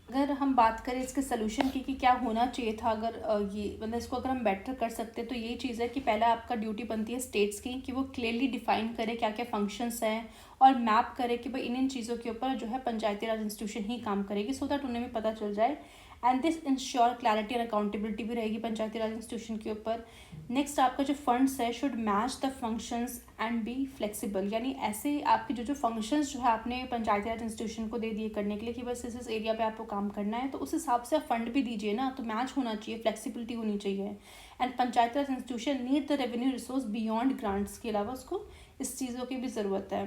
अगर हम बात करें इसके सोल्यूशन की कि क्या होना चाहिए था, अगर ये मतलब इसको अगर हम बेटर कर सकते हैं, तो यही चीज़ है कि पहला आपका ड्यूटी बनती है स्टेट्स की कि वो क्लियरली डिफाइन करे क्या क्या फंक्शंस हैं, और मैप करे कि भाई इन चीज़ों के ऊपर जो है पंचायती राज इंस्टीट्यूशन ही काम करेगी, सो दैट उन्हें भी पता चल जाए, and this ensure clarity and accountability भी रहेगी पंचायती राज इंस्टीट्यूशन के ऊपर। नेक्स्ट आपका जो फंड्स है should match the functions and be flexible, यानी ऐसे आपके जो फंक्शंस जो है आपने पंचायती राज इंस्टीट्यूशन को दे दिए करने के लिए कि बस इस एरिया पे आपको काम करना है, तो उस हिसाब से आप फंड भी दीजिए ना, तो मैच होना चाहिए, फ्लेक्सिबिलिटी होनी चाहिए। And Panchayati Raj institution need the revenue resource beyond grants, के अलावा उसको इस चीज़ों की भी ज़रूरत है,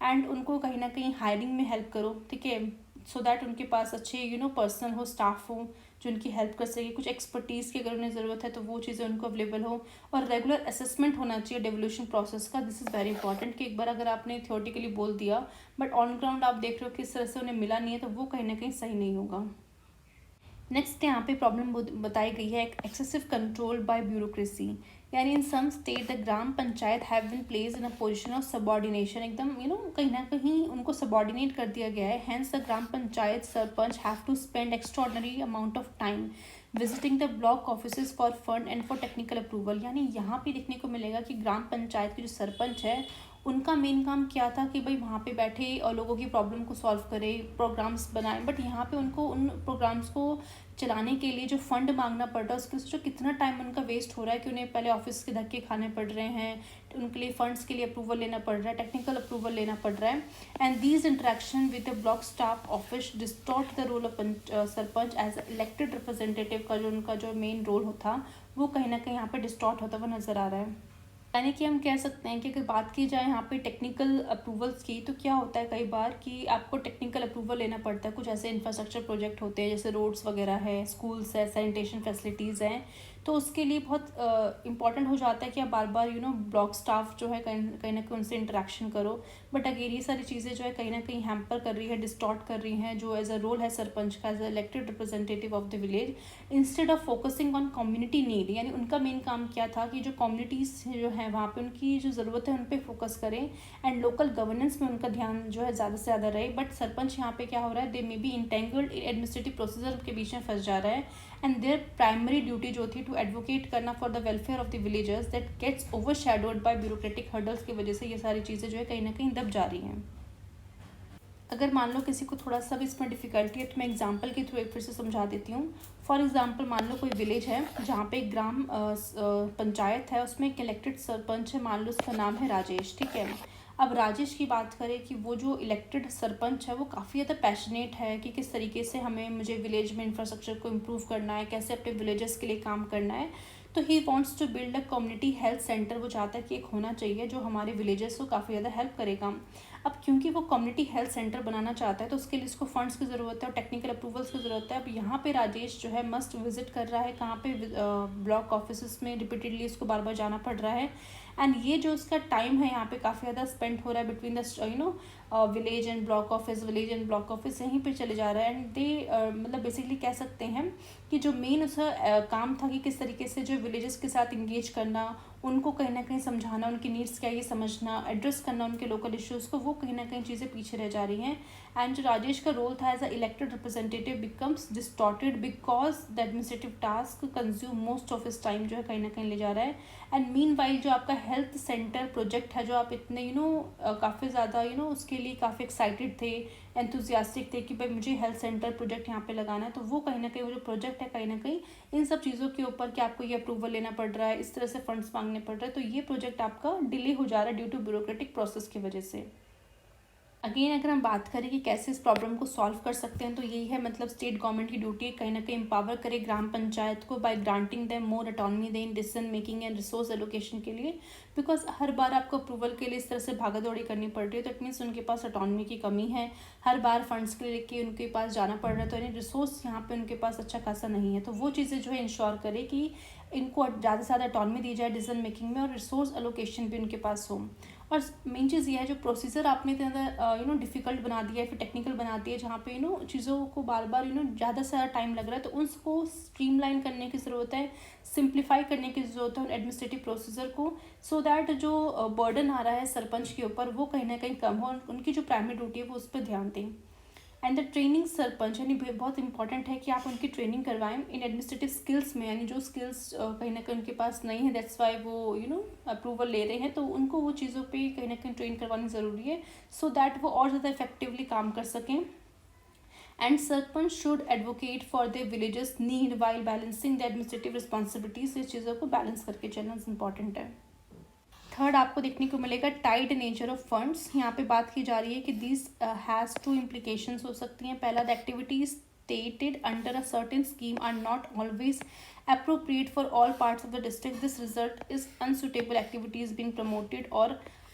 एंड उनको कहीं ना कहीं हायरिंग में हेल्प करो, ठीक है, सो दैट उनके पास अच्छे पर्सनल हो, स्टाफ हो जो उनकी हेल्प कर सके, कुछ एक्सपर्टीज़ की अगर उन्हें ज़रूरत है तो वो चीज़ें उनको अवेलेबल हो, और रेगुलर असेसमेंट होना चाहिए डेवोल्यूशन प्रोसेस का। दिस इज़ वेरी इंपॉर्टेंट कि एक बार अगर आपने थियोरेटिकली बोल दिया बट ऑन ग्राउंड आप देख रहे हो किस तरह से उन्हें मिला नहीं है, तो वो कहीं ना कहीं सही नहीं होगा। नेक्स्ट यहाँ पे प्रॉब्लम बताई गई है एक्सेसिव कंट्रोल बाय ब्यूरोक्रेसी, यानी in some state the gram panchayat have been place in a position of subordination, एकदम कहीं ना कहीं उनको सबॉर्डिनेट कर दिया गया है। Hence the gram panchayat sarpanch have to spend extraordinary amount of time visiting the block offices for fund and for technical approval, यानी यहाँ पे देखने को मिलेगा कि ग्राम पंचायत के जो सरपंच है उनका मेन काम क्या था कि भाई वहाँ पे बैठे और लोगों की प्रॉब्लम को सॉल्व करे, प्रोग्राम्स बनाए। बट यहाँ पे उनको उन प्रोग्राम्स को चलाने के लिए जो फंड मांगना पड़ रहा है, उसके सोचो कितना टाइम उनका वेस्ट हो रहा है कि उन्हें पहले ऑफिस के धक्के खाने पड़ रहे हैं, उनके लिए फंड्स के लिए अप्रूवल लेना पड़ रहा है, टेक्निकल अप्रूवल लेना पड़ रहा है। And these interaction with the block staff office distort the role of sarpanch as elected representative का जो उनका जो मेन रोल होता वो कहीं ना कहीं यहाँ पे डिस्टॉर्ट होता हुआ नजर आ रहा है। यानी कि हम कह सकते हैं कि अगर बात की जाए यहाँ पे टेक्निकल अप्रूवल्स की, तो क्या होता है कई बार कि आपको टेक्निकल अप्रूवल लेना पड़ता है। कुछ ऐसे इंफ्रास्ट्रक्चर प्रोजेक्ट होते हैं जैसे रोड्स वगैरह है, स्कूल्स है, सैनिटेशन फैसिलिटीज़ हैं, तो उसके लिए बहुत इंपॉर्टेंट हो जाता है कि आप बार बार ब्लॉक स्टाफ जो है कहीं ना कहीं उनसे इंटरेक्शन करो। बट अगर ये सारी चीज़ें जो है कहीं ना कहीं हैम्पर कर रही है, डिस्टॉर्ट कर रही हैं जो एज अ रोल है सरपंच का, as a elected representative of the village, instead of focusing on community need. यानी उनका मेन काम क्या था कि जो कम्युनिटीज़ जो है वहाँ पे उनकी जो ज़रूरत है उन पर फोकस करें एंड लोकल गवर्नेंस में उनका ध्यान जो है ज़्यादा से ज़्यादा रहे। बट सरपंच यहाँ पे क्या हो रहा है, they may be entangled administrative procedure के बीच में फंस जा रहा है। एंड देयर प्राइमरी ड्यूटी जो थी टू एडवोकेट करना for the welfare of the villagers that gets overshadowed by bureaucratic hurdles की वजह से ये सारी चीज़ें जो है कहीं ना कहीं दब जा रही हैं। अगर मान लो किसी को थोड़ा सा भी इसमें डिफ़िकल्टी है तो मैं एग्जांपल के थ्रू एक फिर से समझा देती हूँ। फॉर एग्जांपल मान लो कोई विलेज है जहाँ पे एक ग्राम पंचायत है, उसमें एक इलेक्टेड सरपंच है, मान लो उसका नाम है राजेश, ठीक है। अब राजेश की बात करें कि वो जो इलेक्टेड सरपंच है वो काफ़ी ज़्यादा पैशनेट है कि किस तरीके से मुझे विलेज में इंफ्रास्ट्रक्चर को इम्प्रूव करना है, कैसे अपने विलेजर्स के लिए काम करना है। तो he wants to build a community health centre. वो चाहता है कि एक होना चाहिए जो हमारे विलेजर्स को काफ़ी ज़्यादा हेल्प करेगा। अब क्योंकि वो कम्युनिटी हेल्थ सेंटर बनाना चाहता है तो उसके लिए इसको फंड्स की ज़रूरत है और टेक्निकल अप्रूवल्स की ज़रूरत है। अब यहाँ पे राजेश जो है मस्ट विजिट कर रहा है कहाँ पे, ब्लॉक ऑफिस में रिपीटेडली उसको बार बार जाना पड़ रहा है। एंड ये जो उसका टाइम है यहाँ पे काफ़ी ज़्यादा स्पेंड हो रहा है between the village and block office, village and block office यहीं पे चले जा रहा है। एंड दे मतलब बेसिकली कह सकते हैं कि जो मेन उसका काम था कि किस तरीके से जो विलेजेस के साथ इंगेज करना, उनको कहीं ना कहीं समझाना, उनकी नीड्स क्या ये समझना, एड्रेस करना उनके लोकल इश्यूज़ को, वो कहीं ना कहीं चीज़ें पीछे रह जा रही हैं। एंड जो राजेश का रोल था as a elected representative becomes distorted because the administrative task consume most of his time जो है कहीं ना कहीं ले जा रहा है। एंड मीन वाइल जो आपका हेल्थ सेंटर प्रोजेक्ट है जो आप इतने काफ़ी ज़्यादा उसके लिए काफ़ी एक्साइटेड थे, एंथुजियास्टिक थे कि भाई मुझे हेल्थ सेंटर प्रोजेक्ट यहाँ पे लगाना है, तो वो कहीं ना कहीं वो जो प्रोजेक्ट है कहीं ना कहीं इन सब चीज़ों के ऊपर कि आपको ये अप्रूवल लेना पड़ रहा है, इस तरह से फंड्स मांगने पड़ रहे हैं, तो ये प्रोजेक्ट आपका डिले हो जा रहा है ड्यू टू ब्यूरोक्रेटिक प्रोसेस की वजह से। अगेन अगर हम बात करें कि कैसे इस प्रॉब्लम को सॉल्व कर सकते हैं तो यही है, मतलब स्टेट गवर्नमेंट की ड्यूटी है कहीं ना कहीं एम्पावर करे ग्राम पंचायत को by granting them more autonomy दे in decision making and resource allocation के लिए। बिकॉज हर बार आपको अप्रूवल के लिए इस तरह से भागा दौड़ी करनी पड़ रही है तो इट मीन्स उनके पास अटोनमी की कमी है, हर बार फंड्स के लिए लेके उनके पास जाना पड़ रहा है, तो यानी रिसोर्स यहाँ पे उनके पास अच्छा खासा नहीं है। तो वो चीज़ें जो है इंश्योर करे कि इनको ज़्यादा से ज़्यादा अटोनमी दी जाए डिसीजन मेकिंग में और रिसोर्स एलोकेशन भी उनके पास हो। और मेन चीज़ ये है जो प्रोसीजर आपने इतना ज़्यादा डिफ़िकल्ट बना दिया है, फिर टेक्निकल बना दिया है जहाँ पे चीज़ों को बार बार ज़्यादा से ज़्यादा टाइम लग रहा है, तो उसको स्ट्रीमलाइन करने की ज़रूरत है, सिंप्लीफाई करने की ज़रूरत है एडमिनिस्ट्रेटिव प्रोसीजर को, सो दैट जो बर्डन आ रहा है सरपंच के ऊपर वो कहीं ना कहीं कम हो और उनकी जो प्राइमरी ड्यूटी है वो उस पर ध्यान दें। एंड द ट्रेनिंग सरपंच यानी बहुत इंपॉर्टेंट है कि आप उनकी ट्रेनिंग करवाएं इन एडमिनिस्ट्रेटिव स्किल्स में, यानी जो स्किल्स कहीं ना कहीं उनके पास नहीं है, दैट्स वाई वो अप्रूवल ले रहे हैं, तो उनको वो चीज़ों पे कहीं ना कहीं ट्रेन करवानी ज़रूरी है सो दैट वो और ज़्यादा इफेक्टिवली काम कर सकें। And sarpanch should advocate for the villages need while balancing the administrative responsibilities. इस चीज़ों को बैलेंस करके चलना इंपॉर्टेंट है। थर्ड आपको देखने को मिलेगा टाइट नेचर ऑफ फंड्स। यहाँ पे बात की जा रही है कि दिस हैज़ टू इम्प्लीकेशंस हो सकती हैं। पहला, the activities stated under a certain scheme are not always appropriate for all parts of the district. This result is unsuitable activities being promoted or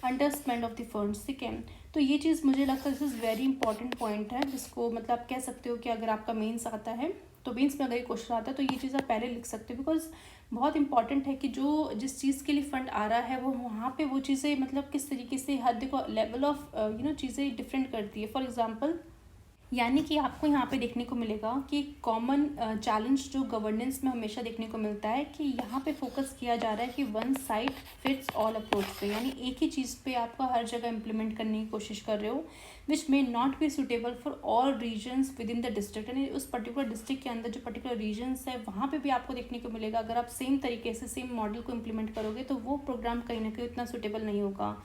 underspend of the funds. ठीक है, तो ये चीज़ मुझे लगता है this is very important point है जिसको मतलब आप कह सकते हो कि अगर आपका मेंस आता है तो मेंस में अगर ये क्वेश्चन आता है तो ये चीज़ आप पहले लिख सकते हो, बिकॉज बहुत इंपॉर्टेंट है कि जो जिस चीज़ के लिए फ़ंड आ रहा है वो वहाँ पे वो चीज़ें मतलब किस तरीके से हर देखो लेवल ऑफ चीज़ें डिफरेंट करती है। फॉर एग्जांपल यानी कि आपको यहाँ पे देखने को मिलेगा कि कॉमन चैलेंज जो गवर्नेंस में हमेशा देखने को मिलता है कि यहाँ पे फोकस किया जा रहा है कि one side fits all approach पे, यानी एक ही चीज़ पे आपका हर जगह इम्प्लीमेंट करने की कोशिश कर रहे हो, which may not be suitable for all regions within the district. यानी उस पर्टिकुलर डिस्ट्रिक्ट के अंदर जो पर्टिकुलर रीजन्स है वहाँ पे भी आपको देखने को मिलेगा अगर आप सेम तरीके से सेम मॉडल को इम्प्लीमेंट करोगे तो वो प्रोग्राम कहीं ना कहीं उतना सुटेबल नहीं होगा।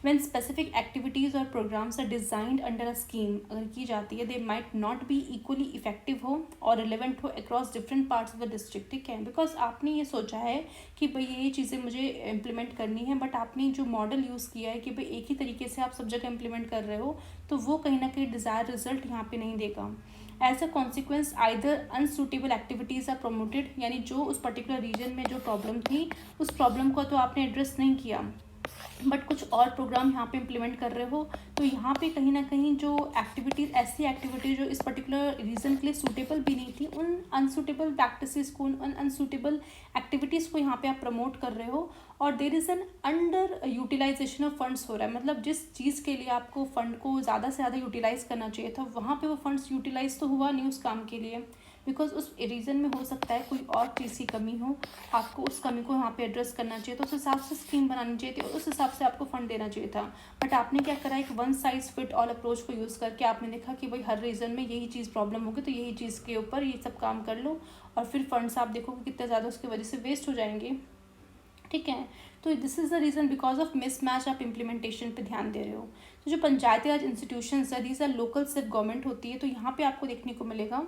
व्हेन स्पेसिफिक एक्टिविटीज़ और programs are designed under a scheme अगर की जाती है, they might not be equally effective हो और रिलेवेंट हो across different parts of the district, ठीक है। बिकॉज आपने ये सोचा है कि भाई ये चीज़ें मुझे इम्प्लीमेंट करनी है, बट आपने जो मॉडल यूज़ किया है कि भाई एक ही तरीके से आप सब जगह इम्प्लीमेंट कर रहे हो, तो वो कहीं ना कहीं डिज़ायर रिजल्ट यहाँ पे नहीं देगा। As a consequence either unsuitable activities are promoted, यानी जो उस पर्टिकुलर रीजन में जो प्रॉब्लम थी उस प्रॉब्लम को तो आपने एड्रेस नहीं किया, बट कुछ और प्रोग्राम यहाँ पे इम्प्लीमेंट कर रहे हो, तो यहाँ पे कहीं ना कहीं जो एक्टिविटीज़, ऐसी एक्टिविटीज़ जो इस पर्टिकुलर रीज़न के लिए सूटेबल भी नहीं थी, उन अनसूटेबल प्रैक्टिसेस को, उन अनसूटेबल एक्टिविटीज़ को यहाँ पे आप प्रमोट कर रहे हो, और there is an underutilization of funds हो रहा है। मतलब जिस चीज़ के लिए आपको फंड को ज़्यादा से ज़्यादा यूटिलाइज़ करना चाहिए था, वहाँ पे वो फंड्स यूटिलाइज तो हुआ नहीं उस काम के लिए, बिकॉज उस रीज़न में हो सकता है कोई और चीज़ की कमी हो, आपको उस कमी को यहाँ पे एड्रेस करना चाहिए, तो उस हिसाब से स्कीम बनानी चाहिए थी और उस हिसाब से आपको फंड देना चाहिए था। बट आपने क्या करा, एक one size fit all approach को यूज़ करके आपने देखा कि भाई हर रीज़न में यही चीज़ प्रॉब्लम होगी, तो यही चीज़ के ऊपर ये सब काम कर लो, और फिर फंड्स आप देखोगे कितने ज़्यादा उसकी वजह से वेस्ट हो जाएंगे, ठीक है। तो this is the reason, because of mismatch आप इम्प्लीमेंटेशन पे ध्यान दे रहे हो। तो जो पंचायती राज इंस्टीट्यूशंस है, these are local self government होती है, तो यहाँ पे आपको देखने को मिलेगा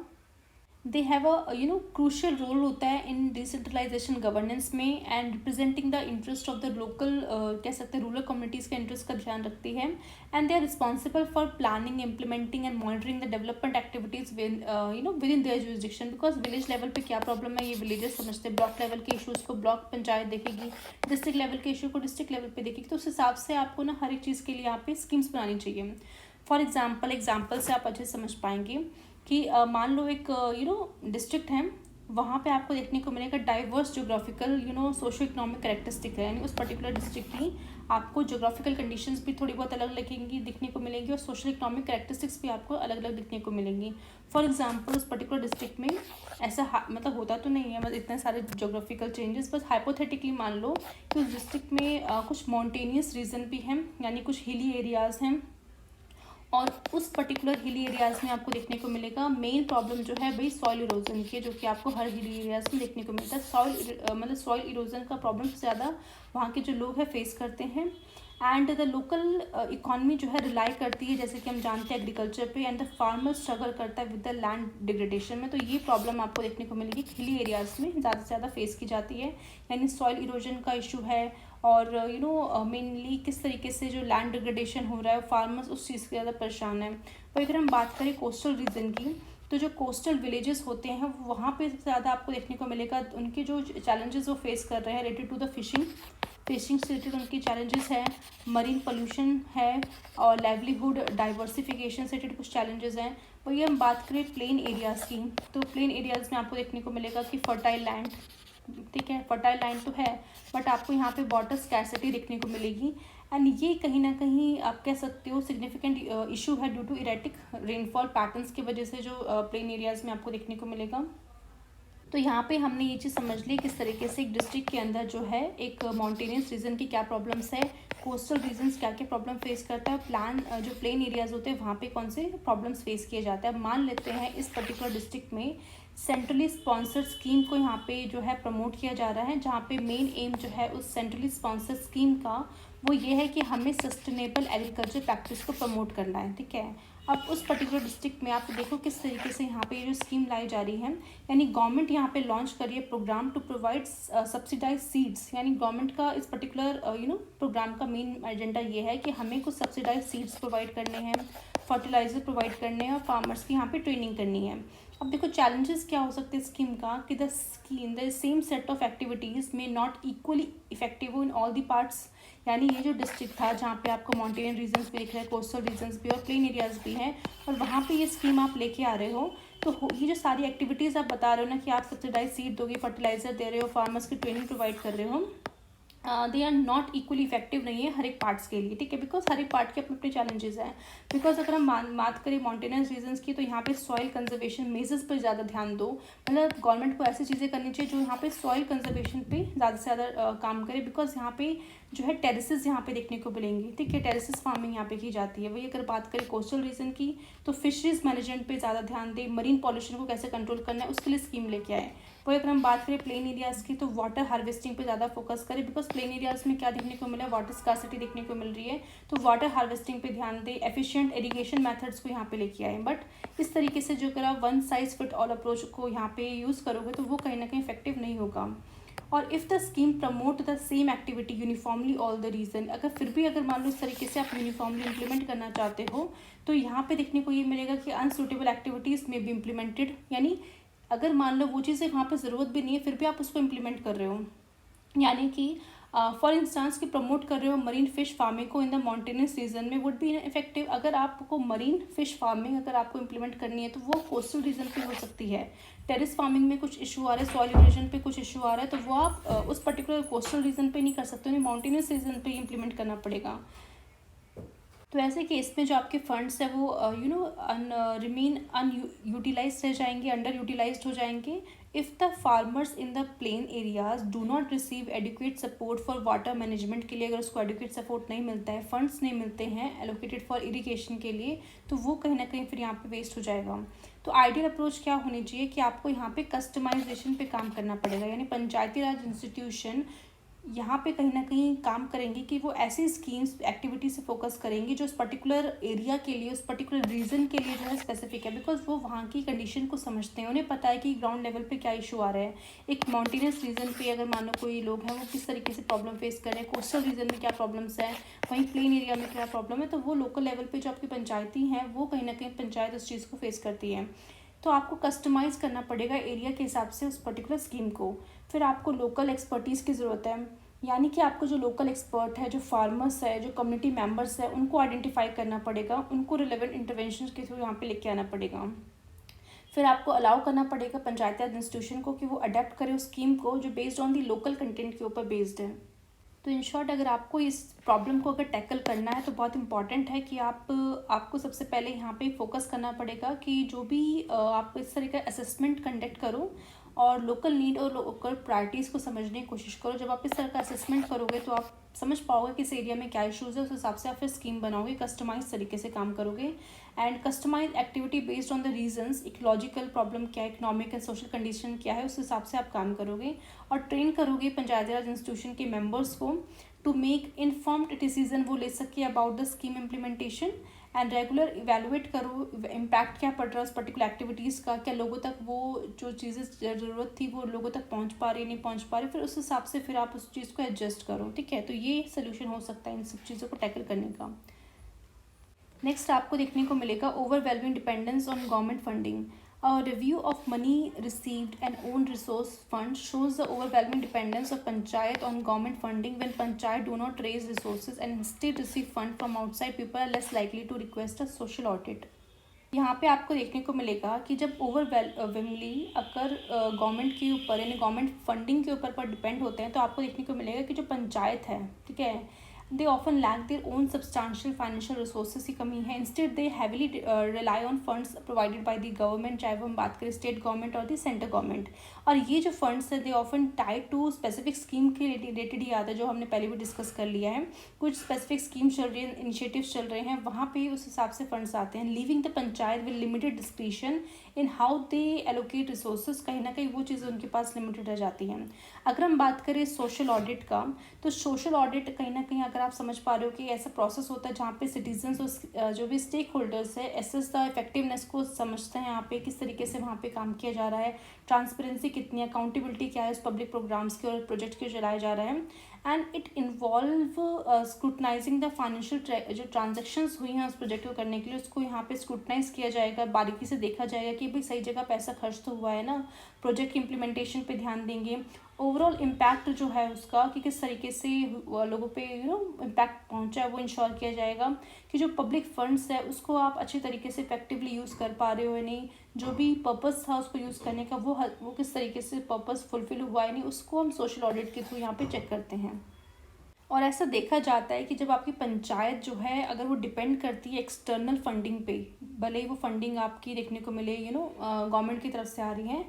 they have a crucial role होता है इन डिसेंट्रलाइजेशन गवर्नेंस में, and representing the interest of the local, कह सकते हैं रूरल कम्युनिटीज़ का इंटरेस्ट का ध्यान रखती है, and they are responsible for planning, implementing and monitoring the development activities within their jurisdiction. Because village level पे क्या प्रॉब्लम है ये विलेजेस समझते हैं, ब्लॉक लेवल के इशूज़ को ब्लॉक पंचायत देखेगी, डिस्ट्रिक्ट लेवल के इशू को डिस्ट्रिक्ट लेवल पे देखेगी, तो उस हिसाब से आपको ना हर एक चीज़ के लिए यहाँ पे स्कीम्स बनानी चाहिए। फॉर एग्जाम्पल से आप अच्छे समझ पाएंगे कि मान लो एक डिस्ट्रिक्ट है, वहाँ पे आपको देखने को मिलेगा diverse geographical socio economic characteristic है, यानी उस पर्टिकुलर डिस्ट्रिक्ट की आपको जोग्राफिकल कंडीशंस भी थोड़ी बहुत अलग लगेंगी, दिखने को मिलेंगी, और सोशल इकोनॉमिक कैरेक्टरिस्टिक्स भी आपको अलग अलग दिखने को मिलेंगी। फॉर एग्जांपल उस पर्टिकुलर डिस्ट्रिक्ट में ऐसा मतलब होता तो नहीं है, मतलब इतने सारे जोग्राफिकल चेंजेस, बस हाइपोथेटिकली मान लो कि उस डिस्ट्रिक्ट में कुछ माउंटेनियस रीजन भी हैं, यानी कुछ हिली एरियाज़ हैं, और उस पर्टिकुलर हिली एरियाज़ में आपको देखने को मिलेगा मेन प्रॉब्लम जो है भाई सॉइल इरोजन की, जो कि आपको हर हिली एरियाज़ में देखने को मिलता है। सॉइल इरोजन का प्रॉब्लम सबसे ज़्यादा वहाँ के जो लोग हैं फेस करते हैं, एंड द लोकल इकॉनमी जो है रिलाई करती है, जैसे कि हम जानते हैं एग्रीकल्चर पे, एंड द फार्मर स्ट्रगल करता है विद द लैंड डिग्रेडेशन में। तो ये प्रॉब्लम आपको देखने को मिलेगी हिली एरियाज़ में ज़्यादा से ज़्यादा फेस की जाती है, यानी सॉइल इरोजन का इशू है, और मेनली किस तरीके से जो लैंड डिग्रेडेशन हो रहा है, फार्मर्स उस चीज़ से ज़्यादा परेशान है। तो अगर हम बात करें कोस्टल रीजन की, तो जो कोस्टल विलेजेस होते हैं वहाँ पे सबसे ज़्यादा आपको देखने को मिलेगा उनके जो चैलेंजेस वो फेस कर रहे हैं रिलेटेड टू द फिशिंग से रिलेटेड उनकी चैलेंजेस है, मरीन पोल्यूशन है, और लाइवलीहुड डाइवर्सिफिकेशन से रिलेटेड कुछ चैलेंजेस हैं। वही हम बात करें प्लेन एरियाज़ की, तो प्लेन एरियाज़ में आपको देखने को मिलेगा कि फर्टाइल लैंड, ठीक है, फर्टाइल लैंड तो है, बट आपको यहाँ पे वाटर स्कैरसिटी देखने को मिलेगी, एंड ये कहीं ना कहीं आप कह सकते हो सिग्निफिकेंट इशू है due to erratic rainfall patterns की वजह से, जो प्लेन एरियाज़ में आपको देखने को मिलेगा। तो यहाँ पे हमने ये चीज़ समझ ली किस तरीके से एक डिस्ट्रिक्ट के अंदर जो है एक माउंटेनियस रीजन की क्या प्रॉब्लम्स है, कोस्टल रीजन्स क्या क्या प्रॉब्लम फेस करता है, जो प्लेन एरियाज़ होते हैं वहाँ पे कौन से प्रॉब्लम्स फेस किए जाते हैं। मान लेते हैं इस पर्टिकुलर डिस्ट्रिक्ट में सेंट्रली स्पॉन्सर्ड स्कीम को यहाँ पे जो है प्रमोट किया जा रहा है, जहाँ पे मेन एम जो है उस सेंट्रली स्पॉन्सर्ड स्कीम का वो ये है कि हमें सस्टेनेबल एग्रीकल्चर प्रैक्टिस को प्रमोट करना है, ठीक है। अब उस पर्टिकुलर डिस्ट्रिक्ट में आप देखो किस तरीके से यहाँ पे ये जो स्कीम लाई जा रही है, यानी गवर्नमेंट यहाँ पे लॉन्च करी है program to provide subsidize seeds, यानी गवर्नमेंट का इस पर्टिकुलर प्रोग्राम का मेन एजेंडा ये है कि हमें कुछ सब्सिडाइज सीड्स प्रोवाइड करने हैं, फर्टिलाइजर प्रोवाइड करने हैं, और फार्मर्स की यहाँ पे ट्रेनिंग करनी है। अब देखो चैलेंजेस क्या हो सकते हैं स्कीम का, कि the same set of activities may not equally effective in all the parts, यानी ये जो डिस्ट्रिक्ट था जहाँ पे आपको माउंटेन रीजन्स भी दिख रहे हैं, कोस्टल रीजन्स भी और प्लेन एरियाज़ भी हैं, और वहाँ पे ये स्कीम आप लेके आ रहे हो, तो ये जो सारी एक्टिविटीज़ आप बता रहे हो ना कि आप सब्सिडाइज सीड दोगे, फर्टिलाइजर दे रहे हो, फार्मर्स की ट्रेनिंग प्रोवाइड कर रहे हो, they are not equally effective नहीं है हर एक पार्ट्स के लिए, ठीक है, बिकॉज हर एक पार्ट के अपने अपने चैलेंजेस हैं। बिकॉज अगर हम बात करें माउंटेनियस रीजन्स की, तो यहाँ पे सॉइल कंजर्वेशन मेजर्स पर ज़्यादा ध्यान दो, मतलब गवर्नमेंट को ऐसी चीज़ें करनी चाहिए जो यहाँ पे सॉइल कंजर्वेशन पे ज़्यादा से ज़्यादा काम करे, बिकॉज यहाँ पे जो है टेरेसेस यहाँ पे देखने को मिलेंगी, ठीक है, टेरेसेस फार्मिंग यहाँ पे की जाती है। वही अगर बात करें कोस्टल रीजन की, तो फिशरीज मैनेजमेंट पे ज़्यादा ध्यान दें, मरीन पॉल्यूशन को कैसे कंट्रोल करना है उसके लिए स्कीम लेके आए। वही अगर हम बात करें प्लेन एरियाज़ की, तो वाटर हार्वेस्टिंग पे ज़्यादा फोकस करें, बिकॉज प्लेन एरियाज़ में क्या देखने को मिला है, वाटर स्कार्सिटी देखने को मिल रही है। तो वाटर हार्वेस्टिंग पे ध्यान दें, एफिशिएंट इरिगेशन मेथड्स को यहाँ पे लेके आए। बट इस तरीके से जो अगर आप one size fit all approach को यहाँ पे यूज़ करोगे तो वो कहीं ना कहीं इफेक्टिव नहीं होगा। और if the scheme promote the same activity uniformly all the region, अगर फिर भी अगर मान लो इस तरीके से आप यूनिफॉर्मली इंप्लीमेंट करना चाहते हो, तो यहाँ पे देखने को ये मिलेगा कि अनसूटेबल एक्टिविटीज़ में बी इम्प्लीमेंटेड, यानी अगर मान लो वो चीज़ें वहाँ पे ज़रूरत भी नहीं है फिर भी आप उसको इम्प्लीमेंट कर रहे हो। यानी कि फॉर इंस्टांस कि प्रमोट कर रहे हो मरीन फिश फार्मिंग को इन द माउंटेनियस रीजन में, वुड बी इफेक्टिव। अगर आपको मरीन फिश फार्मिंग अगर आपको इम्प्लीमेंट करनी है तो वो कोस्टल रीजन पे हो सकती है। टेरिस फार्मिंग में कुछ इशू आ रहा है, सॉइल इरोजन पे कुछ इशू आ रहा है, तो वो आप उस पर्टिकुलर कोस्टल रीजन पे नहीं कर सकते, उन्हें माउंटेनियस रीजन पे इम्प्लीमेंट करना पड़ेगा। तो ऐसे केस में जो आपके फंड्स है वो रिमेन अनयूटिलाइज रह जाएंगे, अंडर यूटिलाइज हो जाएंगे। If the farmers in the plain areas do not receive adequate support for water management के लिए, अगर उसको एडिक्वेट सपोर्ट नहीं मिलता है, फंड्स नहीं मिलते हैं एलोकेटेड फॉर इरिगेशन के लिए, तो वो कहीं ना कहीं फिर यहाँ पे वेस्ट हो जाएगा। तो आइडियल अप्रोच क्या होनी चाहिए कि आपको यहाँ पे कस्टमाइजेशन पे काम करना पड़ेगा, यानी पंचायती राज इंस्टीट्यूशन यहाँ पे कहीं ना कहीं काम करेंगे कि वो ऐसी स्कीम्स एक्टिविटी से फोकस करेंगी जो उस पर्टिकुलर एरिया के लिए, उस पर्टिकुलर रीजन के लिए जो है स्पेसिफिक है, बिकॉज वो वहाँ की कंडीशन को समझते हैं, उन्हें पता है कि ग्राउंड लेवल पे क्या इशू आ रहा है। एक माउंटेनियस रीजन पे अगर मान लो कोई लोग हैं वो किस तरीके से प्रॉब्लम फेस कर रहे हैं, कोस्टल रीजन में क्या प्रॉब्लम्स है, वहीं प्लेन एरिया में क्या प्रॉब्लम है, तो वो लोकल लेवल पर जो आपकी पंचायती हैं वो कहीं ना कहीं पंचायत उस चीज़ को फेस करती है। तो आपको कस्टमाइज़ करना पड़ेगा एरिया के हिसाब से उस पर्टिकुलर स्कीम को। फिर आपको लोकल एक्सपर्टीज़ की ज़रूरत है, यानी कि आपको जो लोकल एक्सपर्ट है, जो फार्मर्स है, जो कम्युनिटी मेंबर्स है, उनको आइडेंटिफाई करना पड़ेगा, उनको रिलेवेंट इंटरवेंशन के थ्रू यहाँ पे लेके आना पड़ेगा। फिर आपको अलाउ करना पड़ेगा पंचायत राज इंस्टीट्यूशन को कि वो अडेप्ट करे उस स्कीम को जो based on the local content के ऊपर बेस्ड है। तो इन शॉर्ट अगर आपको इस प्रॉब्लम को अगर टैकल करना है तो बहुत इंपॉर्टेंट है कि आपको सबसे पहले यहाँ पे फोकस करना पड़ेगा कि जो भी आप इस तरह का असेसमेंट कंडक्ट करो और लोकल नीड और लोकल प्रायोरिटीज़ को समझने की कोशिश करो। जब आप इस तरह का असेसमेंट करोगे तो आप समझ पाओगे किस एरिया में क्या इशूज़ है, उस हिसाब से आप फिर स्कीम बनाओगे, कस्टमाइज तरीके से काम करोगे। And customize activity based on the regions, ecological problem क्या है, इकोनॉमिक एंड सोशल कंडीशन क्या है, उस हिसाब से आप काम करोगे और ट्रेन करोगे पंचायती राज इंस्टीट्यूशन के मेंबर्स को टू मेक इन्फॉर्म्ड डिसीजन वो ले सके about the scheme implementation. And regular evaluate करो इम्पैक्ट क्या पड़ रहा है उस पर्टिकुलर एक्टिविटीज़ का, क्या लोगों तक वो जो चीज़ें ज़रूरत थी वो लोगों तक पहुंच पा रही नहीं पहुंच पा रही, फिर उस हिसाब से फिर आप उस चीज़ को एडजस्ट करो। ठीक है, तो ये सोल्यूशन हो सकता है इन सब चीज़ों को टैकल करने का। नेक्स्ट आपको देखने को मिलेगा overwhelming dependence on government funding. A review of money received and own resource fund shows the overwhelming dependence of panchayat on government funding. When panchayat do not raise resources and instead receive fund from outside, people are less likely to request a social audit. यहाँ पे आपको देखने को मिलेगा कि जब ओवरवेलमिंगली अगर गवर्नमेंट के ऊपर यानी गवर्नमेंट फंडिंग के ऊपर पर डिपेंड होते हैं तो आपको देखने को मिलेगा कि जो पंचायत है, ठीक है, they often lack their own substantial financial resources की कमी है। Instead they heavily rely on funds provided by the government, चाहे वो हम बात करें स्टेट गवर्नमेंट और द सेंटर गवर्नमेंट। और ये जो फंड्स है they often tied to specific scheme के रिलेटेड ही आता है, जो हमने पहले भी डिस्कस कर लिया है। कुछ स्पेसिफिक स्कीम चल रही है, इनिशिएटिव्स चल रहे हैं, वहाँ पे उस हिसाब से फंड्स आते हैं। Living the panchayat with limited discretion in how they allocate resources, कहीं ना कहीं वो चीज़ें उनके पास लिमिटेड रह जाती हैं। अगर हम बात करें सोशल ऑडिट का, तो सोशल ऑडिट कहीं ना कहीं अगर आप समझ पा रहे हो कि ऐसा प्रोसेस होता है जहाँ पे सिटीजन्स और जो भी स्टेक होल्डर्स है एसेस द इफेक्टिवनेस को समझते हैं, यहाँ पे किस तरीके से वहाँ पे काम किया जा रहा है, ट्रांसपेरेंसी कितनी है, अकाउंटेबिलिटी क्या है उस पब्लिक प्रोग्राम्स के और प्रोजेक्ट के चलाए जा रहे हैं। And it involve scrutinising the financial जो ट्रांजेक्शन्स हुई हैं उस प्रोजेक्ट को करने के लिए, उसको यहाँ पे स्क्रूटनाइज किया जाएगा, बारीकी से देखा जाएगा कि भाई सही जगह पैसा खर्च तो हुआ है ना, प्रोजेक्ट की इम्प्लीमेंटेशन पे ध्यान देंगे। ओवरऑल इम्पैक्ट जो है उसका कि किस तरीके से लोगों पे इम्पैक्ट पहुंचा है वो इंश्योर किया जाएगा कि जो पब्लिक फंड्स है उसको आप अच्छी तरीके से इफेक्टिवली यूज़ कर पा रहे हो या नहीं, जो भी पर्पस था उसको यूज़ करने का वो किस तरीके से पर्पस फुलफिल हुआ है नहीं, उसको हम सोशल ऑडिट के थ्रू यहाँ पे चेक करते हैं। और ऐसा देखा जाता है कि जब आपकी पंचायत जो है अगर वो डिपेंड करती है एक्सटर्नल फंडिंग पे, भले ही वो फंडिंग आपकी देखने को मिले गवर्नमेंट की तरफ से आ रही हैं,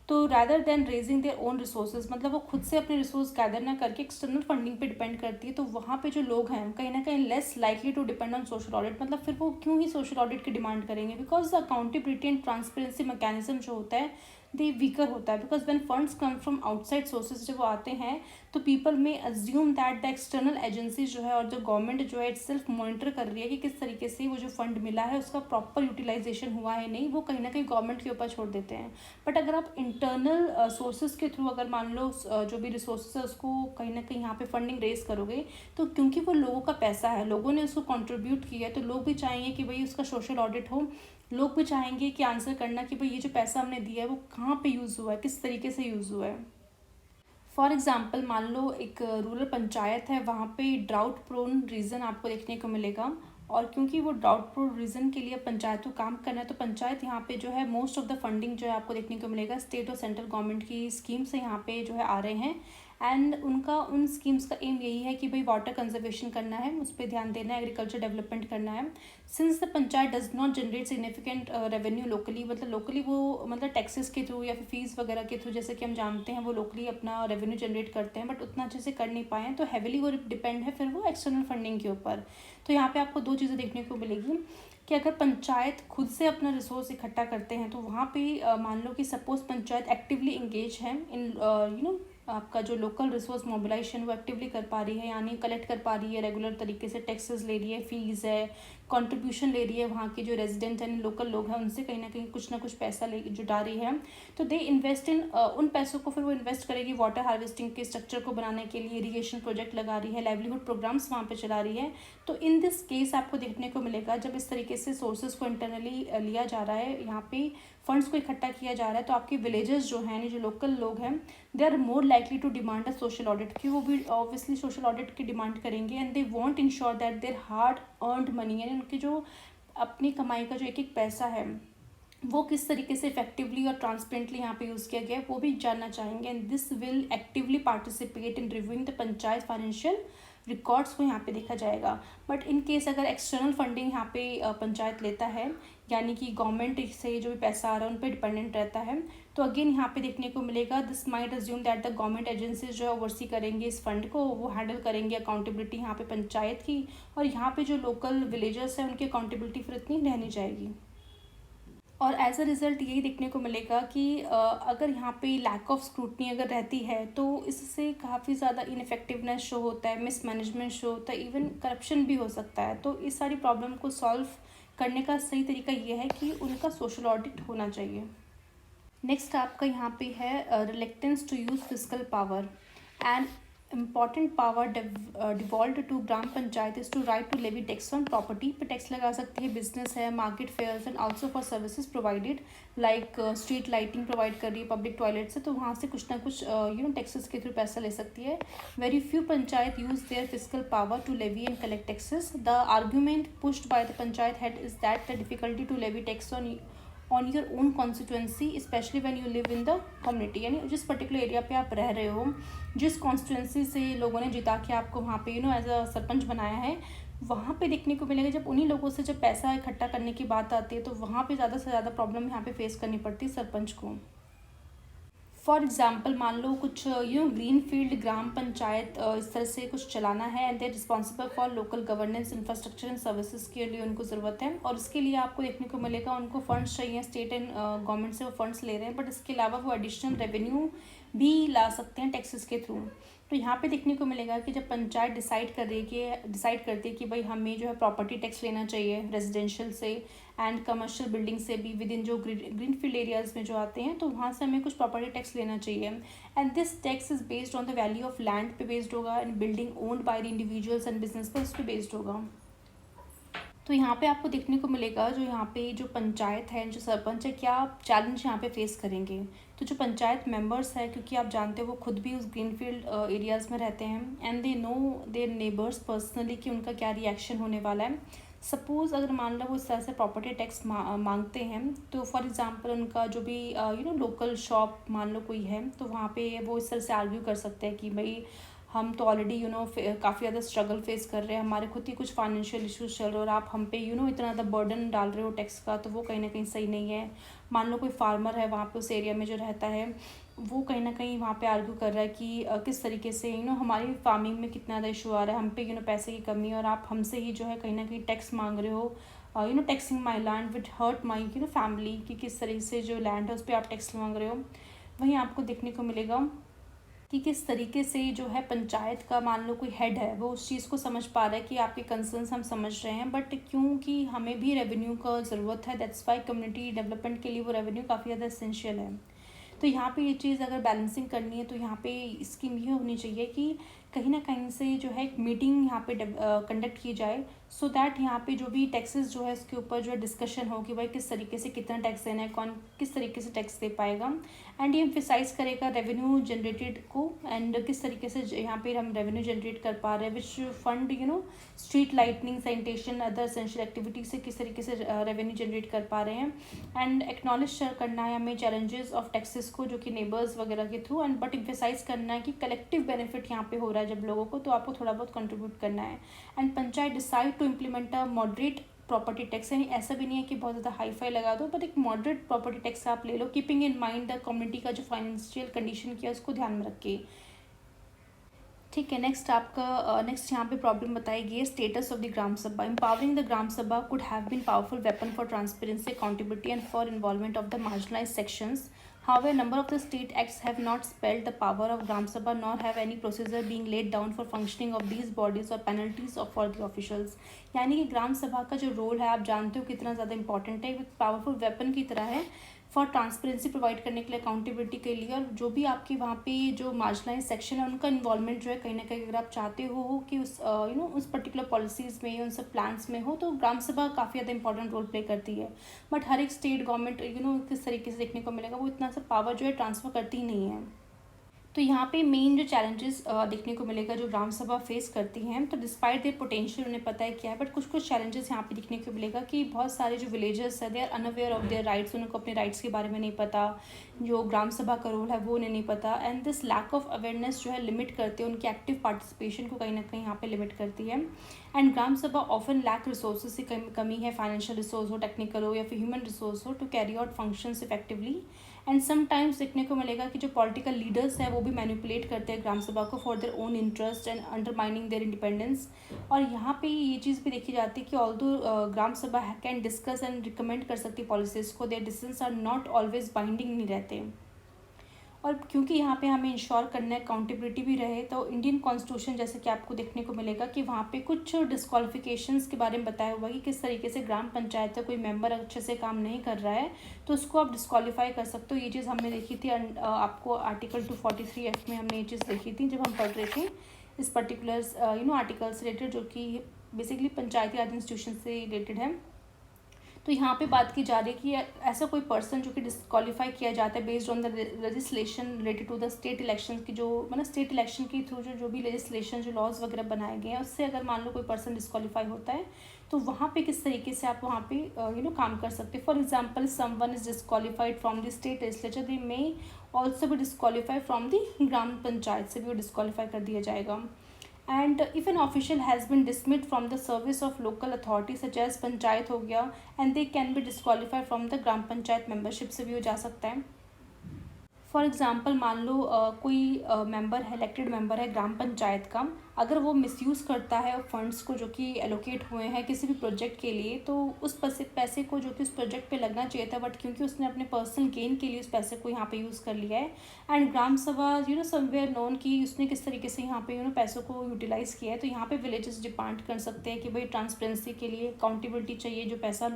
तो rather than raising their own resources, मतलब वो खुद से अपने रिसोर्स गैदर ना करके एक्सटर्नल फंडिंग पे डिपेंड करती है, तो वहाँ पे जो लोग हैं कहीं ना कहीं less likely to depend on social audit. मतलब फिर वो क्यों ही सोशल ऑडिट की डिमांड करेंगे, because the accountability and transparency mechanism जो होता है दे वीकर होता है, because when funds come from outside sources जब वो आते हैं तो people may assume that the external agency जो है और जो गवर्नमेंट जो है इट सेल्फ मॉनिटर कर रही है कि किस तरीके से वो जो फंड मिला है उसका प्रॉपर यूटिलाइजेशन हुआ है नहीं, वो कहीं ना कहीं गवर्नमेंट के ऊपर छोड़ देते हैं। बट अगर आप इंटरनल सोर्सेज के थ्रू अगर मान लो जो भी रिसोर्सेज है उसको कहीं ना कहीं यहाँ पे फंडिंग रेज करोगे, तो क्योंकि वो लोगों का पैसा है, लोगों ने उसको कंट्रीब्यूट किया है, तो लोग भी चाहेंगे कि भाई उसका सोशल ऑडिट हो, लोग भी चाहेंगे कि आंसर करना कि भाई ये जो पैसा हमने दिया है वो कहाँ पे यूज़ हुआ है, किस तरीके से यूज़ हुआ है। फॉर एग्जाम्पल मान लो एक रूरल पंचायत है, वहाँ पे ड्राउट प्रोन रीजन आपको देखने को मिलेगा, और क्योंकि वो ड्राउट प्रोन रीजन के लिए पंचायत को काम करना है, तो पंचायत यहाँ पे जो है मोस्ट ऑफ द फंडिंग जो है आपको देखने को मिलेगा स्टेट और सेंट्रल गवर्नमेंट की स्कीम से यहाँ पे जो है आ रहे हैं। एंड उनका उन स्कीम्स का एम यही है कि भाई वाटर कंजर्वेशन करना है, उस पर ध्यान देना है, एग्रीकल्चर डेवलपमेंट करना है। Since the panchayat does not generate significant revenue locally, मतलब लोकली वो मतलब टैक्सेस के थ्रू या फिर फीस वगैरह के थ्रू, जैसे कि हम जानते हैं वो लोकली अपना रेवेन्यू जनरेट करते हैं, बट उतना अच्छे से कर नहीं पाए हैं, तो हैविली वो डिपेंड है फिर वो एक्सटर्नल फंडिंग के ऊपर। तो यहाँ पे आपको दो चीज़ें देखने को मिलेगी कि अगर पंचायत खुद से अपना रिसोर्स इकट्ठा करते हैं तो वहाँ पे मान लो कि सपोज पंचायत एक्टिवली इंगेज है इन आपका जो लोकल रिसोर्स मोबिलाइजेशन वो एक्टिवली कर पा रही है, यानी कलेक्ट कर पा रही है, रेगुलर तरीके से टैक्सेस ले रही है, फीस है, कंट्रीब्यूशन ले रही है, वहाँ के जो रेजिडेंट हैं लोकल लोग हैं उनसे कहीं ना कुछ पैसा ले जुटा रही है, तो दे इन्वेस्ट इन उन पैसों को फिर वो इन्वेस्ट करेगी वाटर हार्वेस्टिंग के स्ट्रक्चर को बनाने के लिए, इरीगेशन प्रोजेक्ट लगा रही है, लाइवलीहुड प्रोग्राम्स वहाँ पे चला रही है। तो इन दिस केस आपको देखने को मिलेगा जब इस तरीके से सोर्सेज को इंटरनली लिया जा रहा है, यहाँ पे फंड्स को इकट्ठा किया जा रहा है, तो आपके विलेजेस जो हैं, जो लोकल लोग हैं, they are more likely to demand a social audit, कि वो भी ऑब्वियसली सोशल ऑडिट की डिमांड करेंगे, and they want ensure that their hard earned money, यानी उनकी जो अपनी कमाई का जो एक एक पैसा है वो किस तरीके से इफेक्टिवली और ट्रांसपेरेंटली यहाँ पे यूज़ किया गया है वो भी जानना चाहेंगे। And this will actively participate in reviewing the panchayat financial records को यहाँ पे देखा जाएगा। बट इन केस अगर एक्सटर्नल फंडिंग यहाँ पे पंचायत लेता है, यानी कि गवर्नमेंट से जो भी पैसा आ रहा है उन पर डिपेंडेंट रहता है, तो अगेन यहाँ पे देखने को मिलेगा this might assume that the government agencies जो है ओवरसी करेंगे इस फंड को, वो हैंडल करेंगे अकाउंटेबिलिटी यहाँ पे पंचायत की, और यहाँ पे जो लोकल विलेजर्स हैं उनकी अकाउंटेबिलिटी फिर इतनी रहनी जाएगी। और एज अ रिज़ल्ट यही देखने को मिलेगा कि अगर यहाँ पे लैक ऑफ स्क्रूटनी अगर रहती है तो इससे काफ़ी ज़्यादा इनफेक्टिवनेस शो होता है, मिसमैनेजमेंट शो होता है, इवन करप्शन भी हो सकता है। तो इस सारी प्रॉब्लम को सॉल्व करने का सही तरीका ये है कि उनका सोशल ऑडिट होना चाहिए। नेक्स्ट आपका यहाँ पे है reluctance to use physical power and important power devolve to gram panchayat is to right to levy tax on property पे टैक्स लगा सकती है, बिजनेस है, market fairs and also for services provided like street lighting provide कर रही है, पब्लिक टॉयलेट से, तो वहाँ से कुछ ना कुछ टैक्सेस के थ्रू पैसा ले सकती है। Very few panchayat use their physical power to levy and collect taxes. The argument pushed by the panchayat head is that the difficulty to levy tax on your own constituency especially when you live in the community, यानी जिस पर्टिकुलर एरिया पे आप रह रहे हो, जिस कॉन्स्टिट्यूंसी से लोगों ने जिता के आपको वहाँ पे एज अ सरपंच बनाया है, वहाँ पे देखने को मिलेगा जब उन्हीं लोगों से जब पैसा इकट्ठा करने की बात आती है तो वहाँ पे ज़्यादा से ज़्यादा प्रॉब्लम यहाँ पे फेस करनी पड़ती है सरपंच को। फॉर एग्जाम्पल मान लो कुछ ग्रीन फील्ड ग्राम पंचायत इस तरह से कुछ चलाना है, and they responsible for local governance infrastructure and services के लिए उनको ज़रूरत है, और इसके लिए आपको देखने को मिलेगा उनको फंड्स चाहिए, स्टेट एंड गवर्नमेंट से वो फंड्स ले रहे हैं, बट इसके अलावा वो एडिशनल रेवेन्यू भी ला सकते हैं टैक्सेस के थ्रू। तो यहाँ पे देखने को मिलेगा कि जब पंचायत डिसाइड करती है कि भाई हमें जो है प्रॉपर्टी टैक्स लेना चाहिए रेजिडेंशियल से एंड कमर्शियल बिल्डिंग से भी विद इन जो ग्रीन फील्ड एरियाज़ में जो आते हैं, तो वहाँ से हमें कुछ प्रॉपर्टी टैक्स लेना चाहिए, and this tax is based on the value of land पे बेस्ड होगा, and building owned by the individuals and business पर उस पर बेस्ड होगा। तो यहाँ पे आपको देखने को मिलेगा जो यहाँ पे जो पंचायत है, जो सरपंच है, क्या चैलेंज यहाँ पे फेस करेंगे। तो जो पंचायत मेंबर्स है, क्योंकि आप जानते हो वो खुद भी उस ग्रीन फील्ड एरियाज़ में रहते हैं, and they know their neighbours personally कि उनका क्या रिएक्शन होने वाला है। सपोज़ अगर मान लो वो इस तरह से प्रॉपर्टी टैक्स मांगते हैं, तो फॉर एग्जांपल उनका जो भी लोकल शॉप मान लो कोई है, तो वहाँ पे वो इस तरह से आर्ग्यू कर सकते हैं कि भाई हम तो ऑलरेडी काफ़ी ज़्यादा स्ट्रगल फेस कर रहे हैं, हमारे खुद ही कुछ फाइनेंशियल इश्यूज चल रहे हैं, और आप हम पे इतना ज़्यादा बर्डन डाल रहे हो टैक्स का, तो वो कहीं ना कहीं सही नहीं है। मान लो कोई फार्मर है वहाँ पे उस एरिया में जो रहता है, वो कहीं ना कहीं वहाँ पे आर्ग्यू कर रहा है कि किस तरीके से हमारी फार्मिंग में कितना ज़्यादा इशू आ रहा है, हम पे पैसे की कमी है, और आप हमसे ही जो है कहीं ना कहीं टैक्स मांग रहे हो। Taxing my land would hurt my family, कि किस तरीके से जो लैंड है उस पर आप टैक्स मांग रहे हो। वहीं आपको देखने को मिलेगा कि किस तरीके से जो है पंचायत का, मान लो कोई हेड है, वो उस चीज़ को समझ पा रहा है कि आपके कंसर्न्स हम समझ रहे हैं, बट क्योंकि हमें भी रेवेन्यू का ज़रूरत है, दैट्स वाई कम्युनिटी डेवलपमेंट के लिए वो रेवेन्यू काफ़ी ज़्यादा एसेंशियल है। तो यहाँ पे ये चीज़ अगर बैलेंसिंग करनी है तो यहाँ पे स्कीम ये होनी चाहिए कि कहीं ना कहीं से जो है एक मीटिंग यहाँ पे कंडक्ट की जाए, सो दैट यहाँ पे जो भी टैक्सेस जो है इसके ऊपर जो है डिस्कशन हो कि भाई किस तरीके से कितना टैक्स देना है, कौन किस तरीके से टैक्स दे पाएगा, एंड ये एम्फेसाइज करेगा रेवेन्यू जनरेटेड को, एंड किस तरीके से यहाँ पे हम रेवेन्यू जनरेट कर पा रहे हैं, which fund street lightning, sanitation, other essential activity से किस तरीके से रेवेन्यू जनरेट कर पा रहे हैं, एंड एक्नॉलेज करना है हमें चैलेंजेस ऑफ टैक्सेस को जो कि नेबर्स वगैरह के थ्रू, एंड बट एम्फेसाइज करना है कि कलेक्टिव बेनिफिट यहाँ पे हो रहा है जब लोगों को, तो आपको थोड़ा बहुत कंट्रीब्यूट करना है। And panchayat decide to implement a moderate property tax, यानी ऐसा भी नहीं है कि बहुत ज़्यादा हाई फाई लगा दो, बट एक मॉडरेट प्रॉपर्टी टैक्स आप ले लो, keeping in mind the community का जो फाइनेंशियल कंडीशन किया उसको ध्यान में रख के। ठीक है, नेक्स्ट आपका नेक्स्ट यहाँ पे प्रॉब्लम बताई गई है स्टेटस ऑफ द ग्राम सभा। Empowering the gram sabha could have been powerful weapon for transparency, accountability and for involvement of the marginalised sections. However, a number of the state acts have not spelled the power of Gram Sabha, nor have any procedure being laid down for functioning of these bodies or penalties of for the officials. यानी कि ग्राम सभा का जो रोल है आप जानते हो कितना ज़्यादा इंपॉर्टेंट है, एक पावरफुल वेपन की तरह है फॉर ट्रांसपेरेंसी प्रोवाइड करने के लिए, अकाउंटेबिलिटी के लिए, और जो भी आपके वहाँ पे जो मार्जिनलाइज सेक्शन है उनका इन्वॉल्वमेंट जो है कहीं ना कहीं अगर आप चाहते हो कि उस उस पर्टिकुलर पॉलिसीज़ में, उन सब प्लान्स में हो, तो ग्राम सभा काफ़ी ज़्यादा इंपॉर्टेंट रोल प्ले करती है। बट हर एक स्टेट गवर्नमेंट किस तरीके से देखने को मिलेगा, वो इतना सा पावर जो है ट्रांसफ़र करती ही नहीं है। तो यहाँ पे मेन जो चैलेंजेस देखने को मिलेगा जो ग्राम सभा फेस करती हैं, तो डिस्पाइट देयर पोटेंशियल उन्हें पता है क्या है, बट कुछ कुछ चैलेंजेस यहाँ पे देखने को मिलेगा कि बहुत सारे जो विलेजर्स है they are unaware of their rights, उनको अपने राइट्स के बारे में नहीं पता, जो ग्राम सभा का रोल है वो उन्हें नहीं पता, and this lack of awareness जो है लिमिट करते हैं उनकी एक्टिव पार्टिसिपेशन को, कहीं ना कहीं यहाँ पे लिमिट करती है। एंड ग्राम सभा ऑफन लैक रिसोर्सेज की कमी है, फाइनेंशियल रिसोर्स हो, टेक्निकल हो, या फिर ह्यूमन रिसोर्स हो, to carry out functions effectively. And sometimes देखने को मिलेगा कि जो पॉलिटिकल लीडर्स हैं वो भी मैनिपुलेट करते हैं ग्राम सभा को for their own interest and undermining their independence. और यहाँ पे ये चीज़ भी देखी जाती है कि ऑल्दो ग्राम सभा कैन डिस्कस एंड रिकमेंड कर सकती पॉलिसीज़ को, their decisions are not always binding नहीं रहते। और क्योंकि यहाँ पे हमें इंश्योर करना है अकाउंटेबिलिटी भी रहे, तो इंडियन कॉन्स्टिट्यूशन जैसे कि आपको देखने को मिलेगा कि वहाँ पे कुछ डिस्क्वालिफिकेशंस के बारे में बताया हुआ है कि किस तरीके से ग्राम पंचायत का कोई मेंबर अच्छे से काम नहीं कर रहा है तो उसको आप डिस्क्वालीफाई कर सकते हो। ये चीज़ हमने देखी थी आपको आर्टिकल 243F में हमने ये चीज़ देखी थी जब हम पढ़ रहे थे इस पर्टिकुलर आर्टिकल से रिलेटेड, जो कि बेसिकली पंचायती राज इंस्टीट्यूशन से रिलेटेड है। तो यहाँ पे बात की जा रही है कि ऐसा कोई पर्सन जो कि डिस्क्वालीफाई किया जाता है based on the legislation related to the state election की, जो मतलब स्टेट इलेक्शन के थ्रू जो भी लेजिस्लेशन जो लॉज वगैरह बनाए गए हैं उससे अगर मान लो कोई पर्सन डिस्क्वालीफाई होता है तो वहाँ पे किस तरीके से आप वहाँ पे काम कर सकते हैं। For example someone is disqualified from the state legislature, they may also भी disqualify from the gram panchayat से भी वो डिस्क्वालीफाई कर दिया जाएगा। And if an official has been dismissed from the service of local authority such as panchayat हो गया, and they can be disqualified from the gram panchayat membership से भी हो जा सकता है। फॉर एग्ज़ाम्पल मान लो कोई मेंबर है, इलेक्टेड मेंबर है ग्राम पंचायत का, अगर वो मिसयूज़ करता है फंड्स को जो कि एलोकेट हुए हैं किसी भी प्रोजेक्ट के लिए, तो उस पैसे को जो कि उस प्रोजेक्ट पे लगना चाहिए था, बट क्योंकि उसने अपने पर्सनल गेन के लिए उस पैसे को यहाँ पे यूज़ कर लिया है, एंड ग्राम सभा समवेयर नोन कि उसने किस तरीके से यहाँ पे पैसों को यूटिलाइज़ किया है, तो यहाँ पे विलेजेस डिमांड कर सकते हैं कि भाई ट्रांसपेरेंसी के लिए अकाउंटेबिलिटी चाहिए, जो पैसा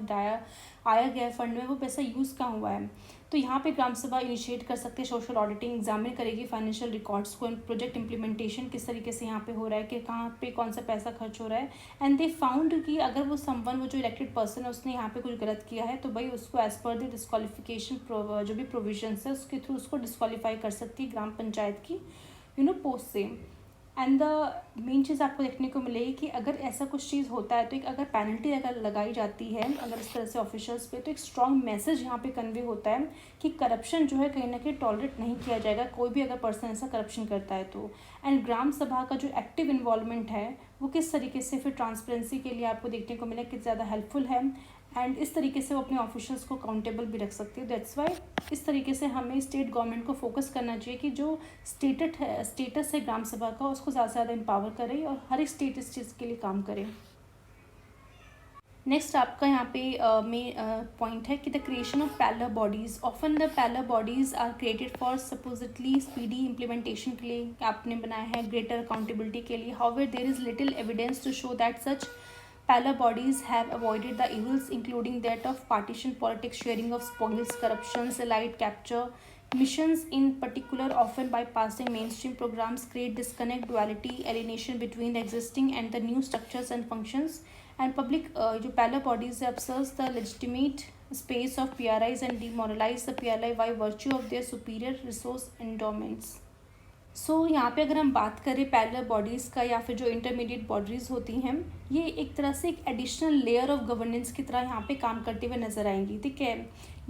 आया गया है फंड में वो पैसा यूज़ कहाँ हुआ है। तो यहाँ पे ग्राम सभा इनिशिएट कर सकते हैं सोशल ऑडिटिंग, एग्जामिन करेगी फाइनेंशियल रिकॉर्ड्स को, प्रोजेक्ट इंप्लीमेंटेशन किस तरीके से यहाँ पे हो रहा है, कि कहाँ पे कौन सा पैसा खर्च हो रहा है, एंड दे फाउंड कि अगर वो समवन वो जो इलेक्टेड पर्सन है उसने यहाँ पे कुछ गलत किया है तो भाई उसको एज पर द डिस्क्वालिफिकेशन जो भी प्रोविजंस है उसके थ्रू उसको डिस्क्वालीफाई कर सकती है ग्राम पंचायत की पोस्ट से। एंड द मेन चीज़ आपको देखने को मिलेगी कि अगर ऐसा कुछ चीज़ होता है तो एक अगर पेनल्टी अगर लगाई जाती है अगर इस तरह से ऑफिशियल्स पे, तो एक स्ट्रॉन्ग मैसेज यहाँ पे कन्वे होता है कि करप्शन जो है कहीं ना कहीं टॉलरेट नहीं किया जाएगा, कोई भी अगर पर्सन ऐसा करप्शन करता है तो। एंड ग्राम सभा का जो एक्टिव इन्वॉल्वमेंट है वो किस तरीके से फिर ट्रांसपेरेंसी के लिए आपको देखने को मिला कि ज़्यादा हेल्पफुल है। एंड इस तरीके से वो अपने ऑफिशियल्स को अकाउंटेबल भी रख सकती है। दैट्स वाई इस तरीके से हमें स्टेट गवर्नमेंट को फोकस करना चाहिए कि जो स्टेटस है ग्राम सभा का उसको ज़्यादा से ज़्यादा एम्पावर करे और हर एक स्टेट इस चीज़ के लिए काम करे। नेक्स्ट आपका यहाँ पे मेन पॉइंट है कि the creation of parallel bodies, often the parallel bodies are created for supposedly speedy implementation के लिए आपने बनाया है, ग्रेटर अकाउंटेबिलिटी के लिए। However there is little evidence to show that such parallel bodies have avoided the evils including that of partition politics, sharing of spoils, corruptions, elite capture missions in particular, often bypassing mainstream programs, create disconnect, duality, alienation between the existing and the new structures and functions, and public जो parallel bodies obsess the legitimate space of PRIs and demoralize the PRI by virtue of their superior resource endowments। यहाँ पे अगर हम बात करें पैरेलल बॉडीज़ का या फिर जो इंटरमीडिएट बॉडीज़ होती हैं, ये एक तरह से एक एडिशनल लेयर ऑफ गवर्नेंस की तरह यहाँ पे काम करते हुए नज़र आएंगी। ठीक है,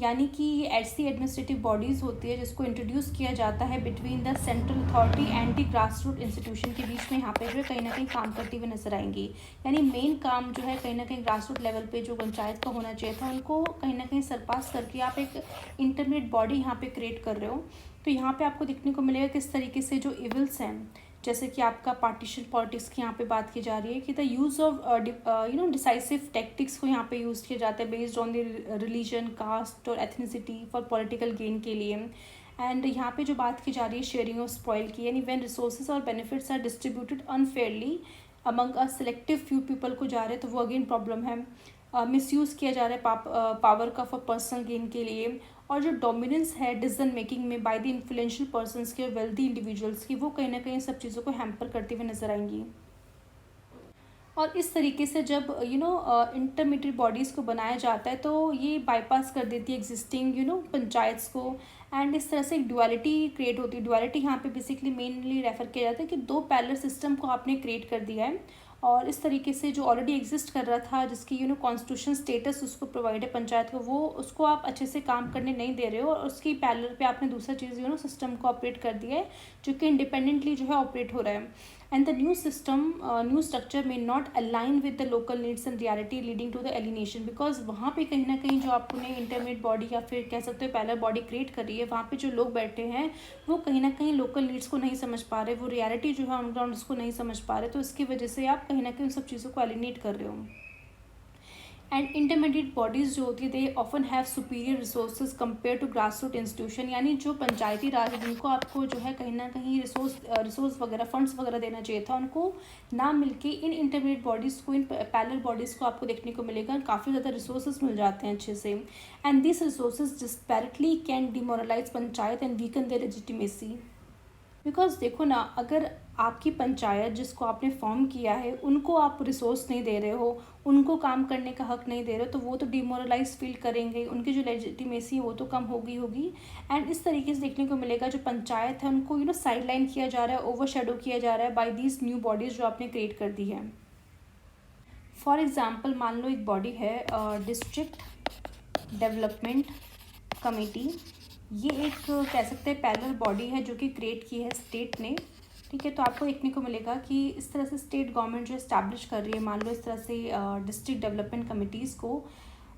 यानी कि ये ऐसी एडमिनिस्ट्रेटिव बॉडीज़ होती है जिसको इंट्रोड्यूस किया जाता है between the central authority and the grass root institution के बीच में, यहाँ पे जो है कहीं ना कहीं काम करती हुए नजर आएंगी। यानी मेन काम जो है कहीं ना कहीं ग्रास रूट लेवल पे जो पंचायत का होना चाहिए था उनको कहीं ना कहीं सरपास करके आप एक इंटरमीडिएट बॉडी यहाँ पे क्रिएट कर रहे हो। तो यहाँ पे आपको देखने को मिलेगा किस तरीके से जो इविल्स हैं, जैसे कि आपका पार्टीशन पॉलिटिक्स की यहाँ पे बात की जा रही है कि the use of decisive tactics को यहाँ पे यूज़ किया जाता है based on the religion, caste और एथनिसिटी फॉर पॉलिटिकल गेन के लिए। एंड यहाँ पे जो बात की जा रही है शेयरिंग ऑफ स्पॉइल की, यानी व्हेन रिसोर्सेज और benefits are distributed unfairly among a selective few people को जा रहे हैं, तो वो अगेन प्रॉब्लम है। मिसयूज़ किया जा रहा है पावर का फॉर पर्सनल गेन के लिए, और जो डोमिनेंस है डिसीजन मेकिंग में बाय द इन्फ्लुएंशियल पर्सनस के, वेल्दी इंडिविजुअल्स की, वो कहीं ना कहीं सब चीज़ों को हैम्पर करते हुए नजर आएंगी। और इस तरीके से जब इंटरमीडिएट बॉडीज़ को बनाया जाता है तो ये बाईपास कर देती है एग्जिस्टिंग पंचायत्स को, एंड इस तरह से एक डुअलिटी क्रिएट होती है। डुअलिटी यहाँ पे बेसिकली मेनली रेफर किया जाता है कि दो पैरेलल सिस्टम को आपने क्रिएट कर दिया है, और इस तरीके से जो ऑलरेडी एग्जिस्ट कर रहा था जिसकी कॉन्स्टिट्यूशन स्टेटस उसको प्रोवाइड है पंचायत को, वो उसको आप अच्छे से काम करने नहीं दे रहे हो, और उसकी पैरेलल पे आपने दूसरा चीज़ सिस्टम को ऑपरेट कर दिया है जो कि इंडिपेंडेंटली जो है ऑपरेट हो रहा है। And the new system new structure may not align with the local needs and reality leading to the alienation, because वहाँ पे कहीं ना कहीं जो आपने इंटरमीडिएट बॉडी या फिर कह सकते हो पैरेलल बॉडी क्रिएट करी है, वहाँ पे जो लोग बैठे हैं वो कहीं ना कहीं लोकल नीड्स को नहीं समझ पा रहे, वो रियलिटी जो है ऑन ग्राउंड उसको नहीं समझ पा रहे, तो इसकी वजह से आप कहीं ना कहीं उन सब चीज़ों को एलिनेट कर रहे हो। एंड इंटरमीडिएट बॉडीज़ जो होती है they often have superior resources compare to grass root institution, यानी जो पंचायती राज है जिनको आपको जो है कहीं ना कहीं रिसोर्स वगैरह फंड्स वगैरह देना चाहिए था, उनको ना मिलके इन इंटरमीडिएट बॉडीज़ को, इन पैरेलल बॉडीज़ को आपको देखने को मिलेगा काफ़ी ज़्यादा रिसोर्सेज मिल जाते हैं अच्छे से, and this resources disparately can demoralize panchayat and weaken their legitimacy. Because देखो ना, अगर आपकी पंचायत जिसको आपने फॉर्म किया है उनको आप रिसोर्स नहीं दे रहे हो, उनको काम करने का हक नहीं दे रहे हो, तो वो तो डिमोरलाइज फील करेंगे, उनकी जो लेजिटिमेसी है वो तो कम होगी। एंड इस तरीके से देखने को मिलेगा जो पंचायत है उनको साइडलाइन किया जा रहा है, ओवर शेडो किया जा रहा है बाय दीज न्यू बॉडीज़ जो आपने क्रिएट कर दी है। फॉर एग्ज़ाम्पल मान लो एक बॉडी है डिस्ट्रिक्ट डेवलपमेंट कमेटी, ये एक कह सकते हैं पैरेलल बॉडी है जो कि क्रिएट की है स्टेट ने। ठीक है, तो आपको देखने को मिलेगा कि इस तरह से स्टेट गवर्नमेंट जो इस्टेब्लिश कर रही है मान लो इस तरह से डिस्ट्रिक्ट डेवलपमेंट कमिटीज़ को,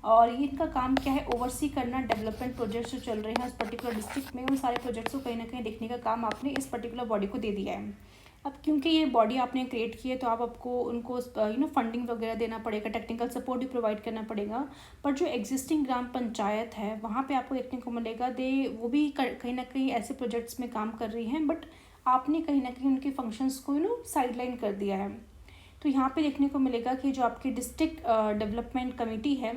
और ये इनका काम क्या है, ओवरसी करना डेवलपमेंट प्रोजेक्ट्स जो चल रहे हैं उस पर्टिकुलर डिस्ट्रिक्ट में, उन सारे प्रोजेक्ट्स को कहीं ना कहीं देखने का काम आपने इस पर्टिकुलर बॉडी को दे दिया है। अब क्योंकि ये बॉडी आपने क्रिएट की है तो आपको उनको फंडिंग वगैरह देना पड़ेगा, टेक्निकल सपोर्ट भी प्रोवाइड करना पड़ेगा, पर जो एग्जिस्टिंग ग्राम पंचायत है वहाँ पे आपको देखने को मिलेगा वो भी कहीं ना कहीं ऐसे प्रोजेक्ट्स में काम कर रही हैं, बट आपने कहीं ना कहीं उनके फंक्शंस को साइडलाइन कर दिया है। तो यहाँ पे देखने को मिलेगा कि जो आपकी डिस्ट्रिक्ट डेवलपमेंट कमेटी है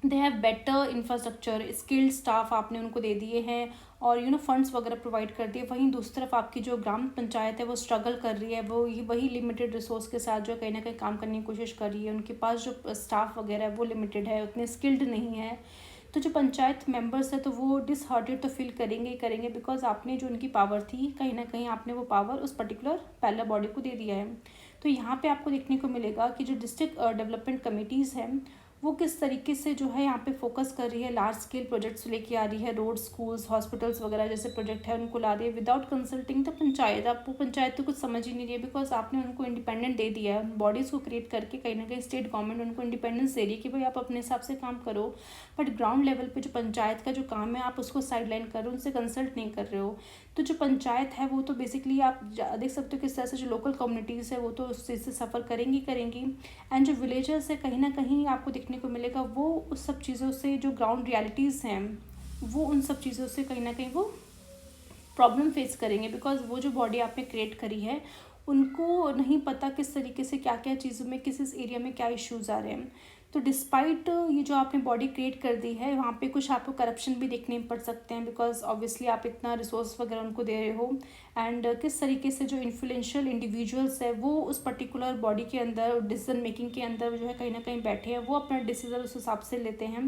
they have better infrastructure, skilled staff आपने उनको दे दिए हैं और फंड्स वगैरह प्रोवाइड कर दिए। वहीं दूसरी तरफ आपकी जो ग्राम पंचायत है वो स्ट्रगल कर रही है, वो ये वही लिमिटेड रिसोर्स के साथ जो कहीं ना कहीं काम करने की कोशिश कर रही है, उनके पास जो स्टाफ वगैरह है वो लिमिटेड है, उतने स्किल्ड नहीं है। तो जो पंचायत मेंबर्स है तो वो डिसहार्टेड तो फील करेंगे बिकॉज आपने जो उनकी पावर थी कहीं ना कहीं आपने वो पावर उस पर्टिकुलर पैरेलल बॉडी को दे दिया है। तो यहाँ पे आपको देखने को मिलेगा कि जो डिस्ट्रिक्ट डेवलपमेंट कमिटीज़ हैं वो किस तरीके से जो है यहाँ पे फोकस कर रही है, लार्ज स्केल प्रोजेक्ट्स लेके आ रही है, रोड, स्कूल्स, हॉस्पिटल्स वगैरह जैसे प्रोजेक्ट है उनको ला रही है विदाउट कंसल्टिंग द पंचायत। आपको पंचायत तो कुछ समझ ही नहीं रही है, बिकॉज आपने उनको इंडिपेंडेंट दे दिया है, बॉडीज़ को क्रिएट करके कहीं ना कहीं स्टेट गवर्नमेंट उनको इंडिपेंडेंस दे रही है कि भाई आप अपने हिसाब से काम करो, बट ग्राउंड लेवल पर जो पंचायत का जो काम है आप उसको साइडलाइन कर रहे हो, उनसे कंसल्ट नहीं कर रहे हो। तो जो पंचायत है वो तो बेसिकली आप देख सकते हो किस तरह से जो लोकल कम्युनिटीज़ है वो तो उस चीज़ से सफ़र करेंगी। एंड जो विलेजर्स है कहीं ना कहीं आपको देखने को मिलेगा वो उस सब चीज़ों से, जो ग्राउंड रियलिटीज़ हैं वो उन सब चीज़ों से कहीं ना कहीं वो प्रॉब्लम फेस करेंगे, बिकॉज वो जो बॉडी आपने क्रिएट करी है उनको नहीं पता किस तरीके से क्या क्या चीज़ों में किस एरिया में क्या इश्यूज़ आ रहे हैं। तो डिस्पाइट ये जो आपने बॉडी क्रिएट कर दी है वहाँ पे कुछ आपको करप्शन भी देखने पड़ सकते हैं, बिकॉज ऑब्वियसली आप इतना रिसोर्स वगैरह उनको दे रहे हो। एंड किस तरीके से जो इन्फ्लुएंशियल इंडिविजुअल्स है वो उस पर्टिकुलर बॉडी के अंदर डिसीजन मेकिंग के अंदर जो है कहीं ना कहीं बैठे हैं, वो अपना डिसीजन उस हिसाब से लेते हैं।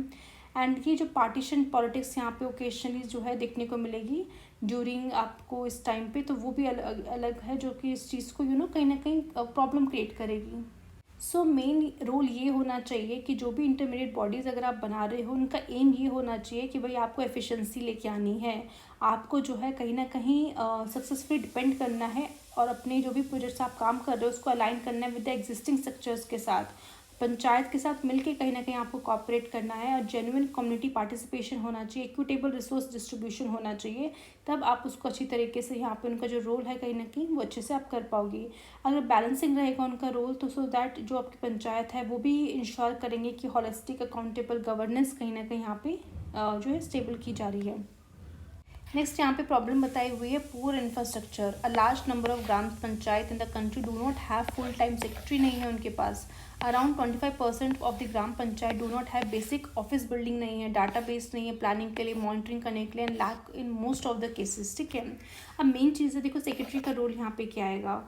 एंड ये जो पार्टीशन पॉलिटिक्स यहाँ पे ओकेशनली जो है देखने को मिलेगी ड्यूरिंग आपको इस टाइम पे, तो वो भी अलग अलग है जो कि इस चीज़ को कहीं ना कहीं प्रॉब्लम क्रिएट करेगी। सो मेन रोल ये होना चाहिए कि जो भी इंटरमीडिएट बॉडीज़ अगर आप बना रहे हो उनका एम ये होना चाहिए कि भाई आपको एफिशिएंसी लेके आनी है, आपको जो है कहीं ना कहीं सक्सेसफुली डिपेंड करना है और अपने जो भी प्रोजेक्ट्स आप काम कर रहे हो उसको अलाइन करना है विद द एग्जिस्टिंग स्ट्रक्चर्स के साथ, पंचायत के साथ मिलके कहीं ना कहीं आपको कॉपरेट करना है और जेन्युइन कम्युनिटी पार्टिसिपेशन होना चाहिए, इक्विटेबल रिसोर्स डिस्ट्रीब्यूशन होना चाहिए, तब आप उसको अच्छी तरीके से यहाँ पे उनका जो रोल है कहीं ना कहीं वो अच्छे से आप कर पाओगे। अगर बैलेंसिंग रहेगा उनका रोल तो सो दैट जो आपकी पंचायत है वो भी इंश्योर करेंगे कि हॉलिस्टिक अकाउंटेबल गवर्नेंस कहीं ना कहीं यहाँ पे जो है स्टेबल की जा रही है। नेक्स्ट यहाँ पे प्रॉब्लम बताई हुई है poor infrastructure. A large number of gram panchayat in the country do not have full time secretary नहीं है उनके पास। Around 25% of the gram panchayat do not have basic office building नहीं है, डाटाबेस नहीं है प्लानिंग के लिए, मॉनिटरिंग करने के लिए, and lack in most of the cases. ठीक है, अब मेन चीज़ है देखो सेक्रेटरी का रोल यहाँ पे क्या आएगा।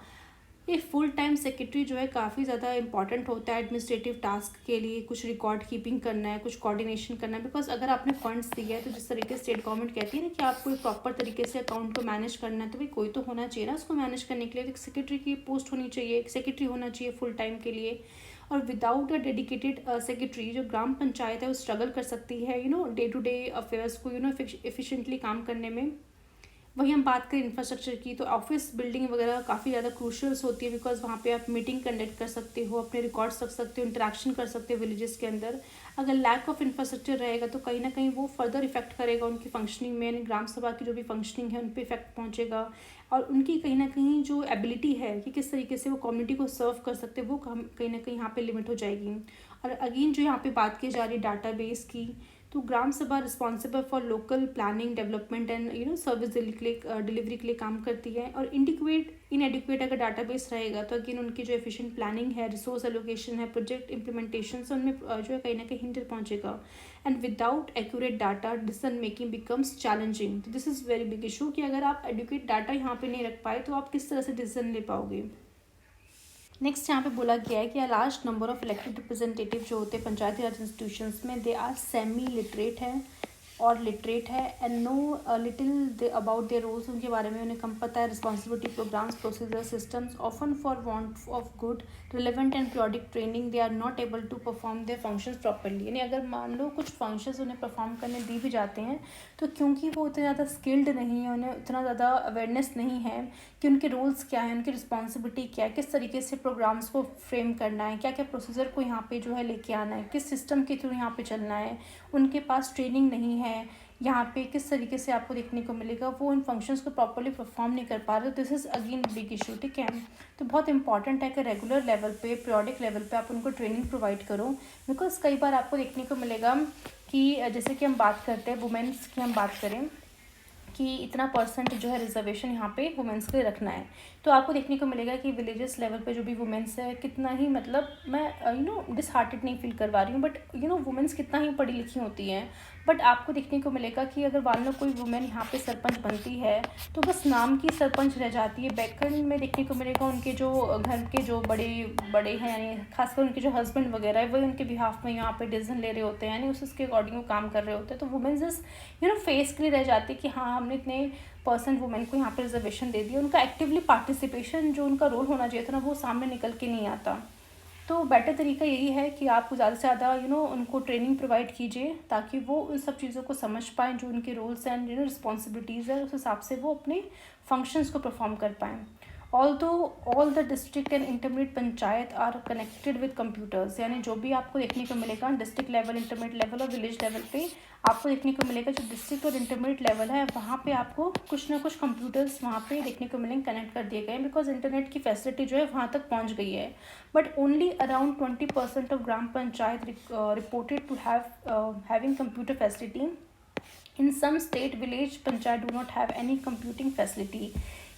ये फुल टाइम सेक्रेटरी जो है काफ़ी ज़्यादा इंपॉर्टेंट होता है एडमिनिस्ट्रेटिव टास्क के लिए, कुछ रिकॉर्ड कीपिंग करना है, कुछ कोऑर्डिनेशन करना है, बिकॉज अगर आपने फंड्स दिया है तो जिस तरीके से स्टेट गवर्नमेंट कहती है ना कि आपको एक प्रॉपर तरीके से अकाउंट को मैनेज करना है, तो भाई कोई तो होना चाहिए ना उसको मैनेज करने के लिए, एक सेक्रेटरी की पोस्ट होनी चाहिए, एक सेक्रेटरी होना चाहिए फुल टाइम के लिए। और विदाउट अ डेडिकेटेड सेक्रेटरी जो ग्राम पंचायत है वो स्ट्रगल कर सकती है डे टू डे अफेयर्स को एफिशिएंटली काम करने में। वही हम बात करें इंफ्रास्ट्रक्चर की तो ऑफिस बिल्डिंग वगैरह काफ़ी ज़्यादा क्रूशल्स होती है, बिकॉज वहाँ पे आप मीटिंग कंडक्ट कर सकते हो, अपने रिकॉर्ड्स रख सकते हो, इंटरेक्शन कर सकते हो विलेजेस के अंदर। अगर लैक ऑफ इंफ्रास्ट्रक्चर रहेगा तो कहीं ना कहीं वो फर्दर इफेक्ट करेगा उनकी फंक्शनिंग में, यानी ग्राम सभा की जो भी फंक्शनिंग है उन पर इफेक्ट पहुँचेगा और उनकी कहीं ना कहीं जो एबिलिटी है कि किस तरीके से वो कम्युनिटी को सर्व कर सकते हैं वो कहीं ना कहीं यहाँ पे लिमिट हो जाएगी। और अगेन जो यहाँ पे बात की जा रही है डाटाबेस की, तो ग्राम सभा responsible for local planning development and service delivery के लिए काम करती है। और इनएडिक्वेट अगर डाटाबेस रहेगा तो अगेन उनकी जो एफिशिएंट प्लानिंग है, रिसोर्स एलोकेशन है, प्रोजेक्ट इंप्लीमेंटेशन से उनमें जो है कहीं ना कहीं हिंडर पहुंचेगा। And without accurate data decision making becomes challenging. तो this is very big issue कि अगर आप एडुकेट डाटा यहाँ पे नहीं रख पाए तो आप किस तरह से डिसीजन ले पाओगे। नेक्स्ट यहाँ पे बोला गया है कि large number of elected representative जो होते हैं पंचायती राज इंस्टीट्यूशंस में दे आर सेमी लिटरेट है और लिटरेट है and know little about their roles, उनके बारे में उन्हें कम पता है। Responsibility programmes procedure systems often for want of good relevant and periodic training they are not able to perform their functions properly. यानी अगर मान लो कुछ फंक्शंस उन्हें परफॉर्म करने दी भी जाते हैं तो क्योंकि वो उतने ज़्यादा स्किल्ड नहीं है, उन्हें उतना ज़्यादा अवेयरनेस नहीं है कि उनके रोल्स क्या है, उनकी रिस्पॉन्सिबिलिटी क्या है, किस तरीके से प्रोग्राम्स को फ्रेम करना है, क्या क्या प्रोसीजर को यहाँ पे जो है लेके आना है, किस सिस्टम के थ्रू यहाँ पे चलना है, उनके पास ट्रेनिंग नहीं है यहाँ पे किस तरीके से आपको देखने को मिलेगा वो इन फंक्शंस को प्रॉपर्ली परफॉर्म नहीं कर पा रहे। This is again big issue. ठीक है, तो बहुत इंपॉर्टेंट है कि रेगुलर लेवल पे पीरियोडिक लेवल पे आप उनको ट्रेनिंग प्रोवाइड करो, बिकॉज कई बार आपको देखने को मिलेगा कि जैसे कि हम बात करते हैं वुमेन्स की, हम बात करें कि इतना परसेंट जो है रिजर्वेशन यहाँ पे वुमेंस के लिए रखना है, तो आपको देखने को मिलेगा कि विलेजेस लेवल पे जो भी वुमेंस है कितना ही, मतलब मैं डिसहार्टेड नहीं फील करवा रही हूँ, बट वुमेंस कितना ही पढ़ी लिखी होती हैं, बट आपको देखने को मिलेगा कि अगर मान लो कोई वुमेन यहाँ पे सरपंच बनती है तो बस नाम की सरपंच रह जाती है। बैकग्राउंड में देखने को मिलेगा उनके जो घर के जो बड़े बड़े हैं, यानी खासकर उनके जो हस्बैंड वगैरह है वही उनके बिहाफ में यहाँ पे डिसीजन ले रहे होते हैं, यानी उसके अकॉर्डिंग वो काम कर रहे होते हैं। तो वुमेन जस्ट फेस के लिए रह जाती है कि हाँ हमने इतने % वुमेन को यहाँ पे रिजर्वेशन दे दिया, उनका एक्टिवली पार्टिसिपेशन जो उनका रोल होना चाहिए था ना वो सामने निकल के नहीं आता। तो बेटर तरीका यही है कि आप ज़्यादा से ज़्यादा उनको ट्रेनिंग प्रोवाइड कीजिए, ताकि वो उन सब चीज़ों को समझ पाएँ जो उनके रोल्स एंड रिस्पॉन्सिबिलिटीज़ है, उस हिसाब से वो अपने फंक्शंस को परफॉर्म कर पाएँ। Although all the district and intermediate panchayat are connected with computers, यानी जो भी आपको देखने को मिलेगा डिस्ट्रिक्ट लेवल, इंटरमीडिएट लेवल और विलेज लेवल पे आपको देखने को मिलेगा, जो डिस्ट्रिक्ट और इंटरमीडिएट लेवल है वहाँ पे आपको कुछ ना कुछ कंप्यूटर्स वहाँ पे देखने को मिलेंगे, कनेक्ट कर दिए गए हैं, बिकॉज इंटरनेट की फैसिलिटी जो है वहाँ तक पहुँच गई है। But only around 20% of gram panchayat reported to having computer facility. In some state village panchayat do not have any computing facility,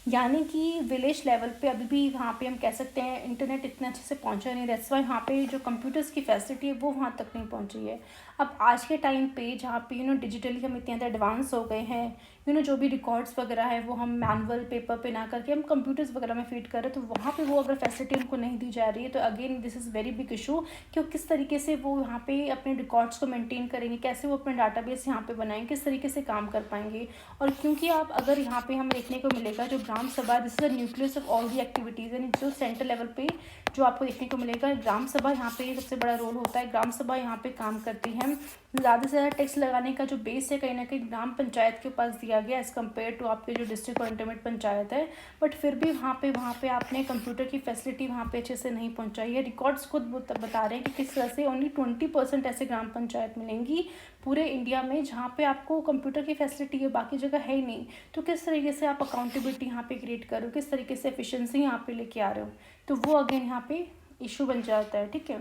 यानी कि विलेज लेवल पे अभी भी वहाँ पे हम कह सकते हैं इंटरनेट इतने अच्छे से पहुँचा नहीं, दैट्स वाई वहाँ पे जो कंप्यूटर्स की फैसिलिटी है वो वहाँ तक नहीं पहुँची है। अब आज के टाइम पे जहाँ पे डिजिटली हम इतने ज़्यादा एडवांस हो गए हैं, जो भी रिकॉर्ड्स वगैरह है वो हम मैनुअल पेपर पे ना करके हम कंप्यूटर्स वगैरह में फीड कर रहे हैं, तो वहाँ पे वो अगर फैसिलिटी उनको नहीं दी जा रही है तो again this is very big issue कि वो किस तरीके से वो यहाँ पे अपने रिकॉर्ड्स को मेंटेन करेंगे, कैसे वो अपने डाटाबेस यहाँ पे बनाएंगे, किस तरीके से काम कर पाएंगे। और क्योंकि आप अगर यहाँ पे हमें देखने को मिलेगा जो ग्राम सभा, this is the nucleus of all the activities, यानी जो सेंटर लेवल पे जो आपको देखने को मिलेगा ग्राम सभा, यहाँ पे सबसे बड़ा रोल होता है। ग्राम सभा यहाँ पे काम करती है, ज़्यादा से ज़्यादा टैक्स लगाने का जो बेस है कहीं ना कहीं ग्राम पंचायत के पास दिया गया एज़ कम्पेयर टू आपके जो डिस्ट्रिक्ट और इंटरमीडिएट पंचायत है। बट फिर भी वहाँ पे आपने कंप्यूटर की फैसिलिटी वहाँ पे अच्छे से नहीं पहुँचाई है। रिकॉर्ड्स खुद बता रहे हैं कि किस तरह से ओनली 20% ऐसे ग्राम पंचायत मिलेंगी पूरे इंडिया में जहाँ पे आपको कंप्यूटर की फैसिलिटी है, बाकी जगह है ही नहीं। तो किस तरीके से आप अकाउंटेबिलिटी यहाँ पे क्रिएट कर रहे हो, किस तरीके से एफिशिएंसी यहाँ पे लेके आ रहे हो, तो वो अगेन यहाँ पे इशू बन जाता है। ठीक है,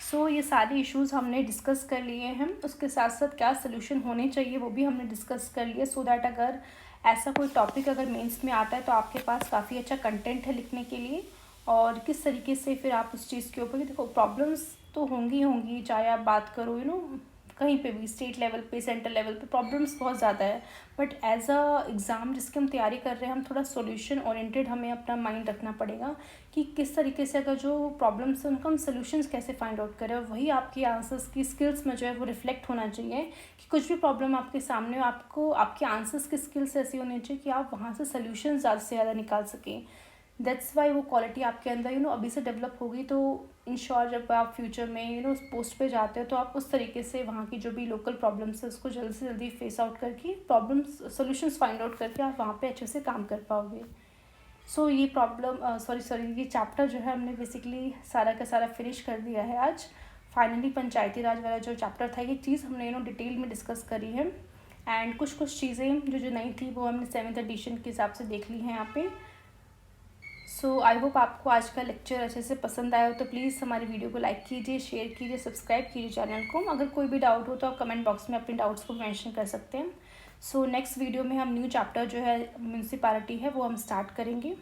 सो ये सारे इश्यूज़ हमने डिस्कस कर लिए हैं, उसके साथ साथ क्या सोल्यूशन होने चाहिए वो भी हमने डिस्कस कर लिया, सो दैट अगर ऐसा कोई टॉपिक अगर मेंस में आता है तो आपके पास काफ़ी अच्छा कंटेंट है लिखने के लिए। और किस तरीके से फिर आप उस चीज़ के ऊपर, देखो प्रॉब्लम्स तो होंगी चाहे आप बात करो कहीं पे भी, स्टेट लेवल पे, सेंट्रल लेवल पे प्रॉब्लम्स बहुत ज़्यादा है। बट एज अ एग्ज़ाम जिसकी हम तैयारी कर रहे हैं, हम थोड़ा सॉल्यूशन ओरिएंटेड हमें अपना माइंड रखना पड़ेगा कि किस तरीके से अगर जो प्रॉब्लम्स हैं उनका हम सोल्यूशंस कैसे फाइंड आउट करें, और वही आपकी आंसर्स की स्किल्स में जो है वो रिफ्लेक्ट होना चाहिए कि कुछ भी प्रॉब्लम आपके सामने हो, आपको आपके आंसर्स की स्किल्स ऐसी होनी चाहिए कि आप वहाँ से सोल्यूशन ज़्यादा से ज़्यादा निकाल सकें। दैट्स वाई वो क्वालिटी आपके अंदर अभी से डेवलप होगी, तो इंश्योर जब आप फ्यूचर में उस पोस्ट पे जाते हो तो आप उस तरीके से वहाँ की जो भी लोकल प्रॉब्लम्स है उसको जल्दी से जल्दी फेस आउट करके प्रॉब्लम्स सोल्यूशंस फाइंड आउट करके आप वहाँ पे अच्छे से काम कर पाओगे। सो ये ये चैप्टर जो है हमने बेसिकली सारा का सारा फिनिश कर दिया है आज। फाइनली पंचायती राज वाला जो चैप्टर था, ये चीज़ हमने डिटेल में डिस्कस करी है, एंड कुछ चीज़ें जो नई थी वो हमने 7th एडिशन के हिसाब से देख ली हैं यहाँ पे। सो आई होप आपको आज का लेक्चर अच्छे से पसंद आया हो, तो प्लीज़ हमारी वीडियो को लाइक कीजिए, शेयर कीजिए, सब्सक्राइब कीजिए चैनल को। अगर कोई भी डाउट हो तो आप कमेंट बॉक्स में अपने डाउट्स को मेंशन कर सकते हैं। सो नेक्स्ट वीडियो में हम न्यू चैप्टर जो है म्यूनसिपैलिटी है वो हम स्टार्ट करेंगे।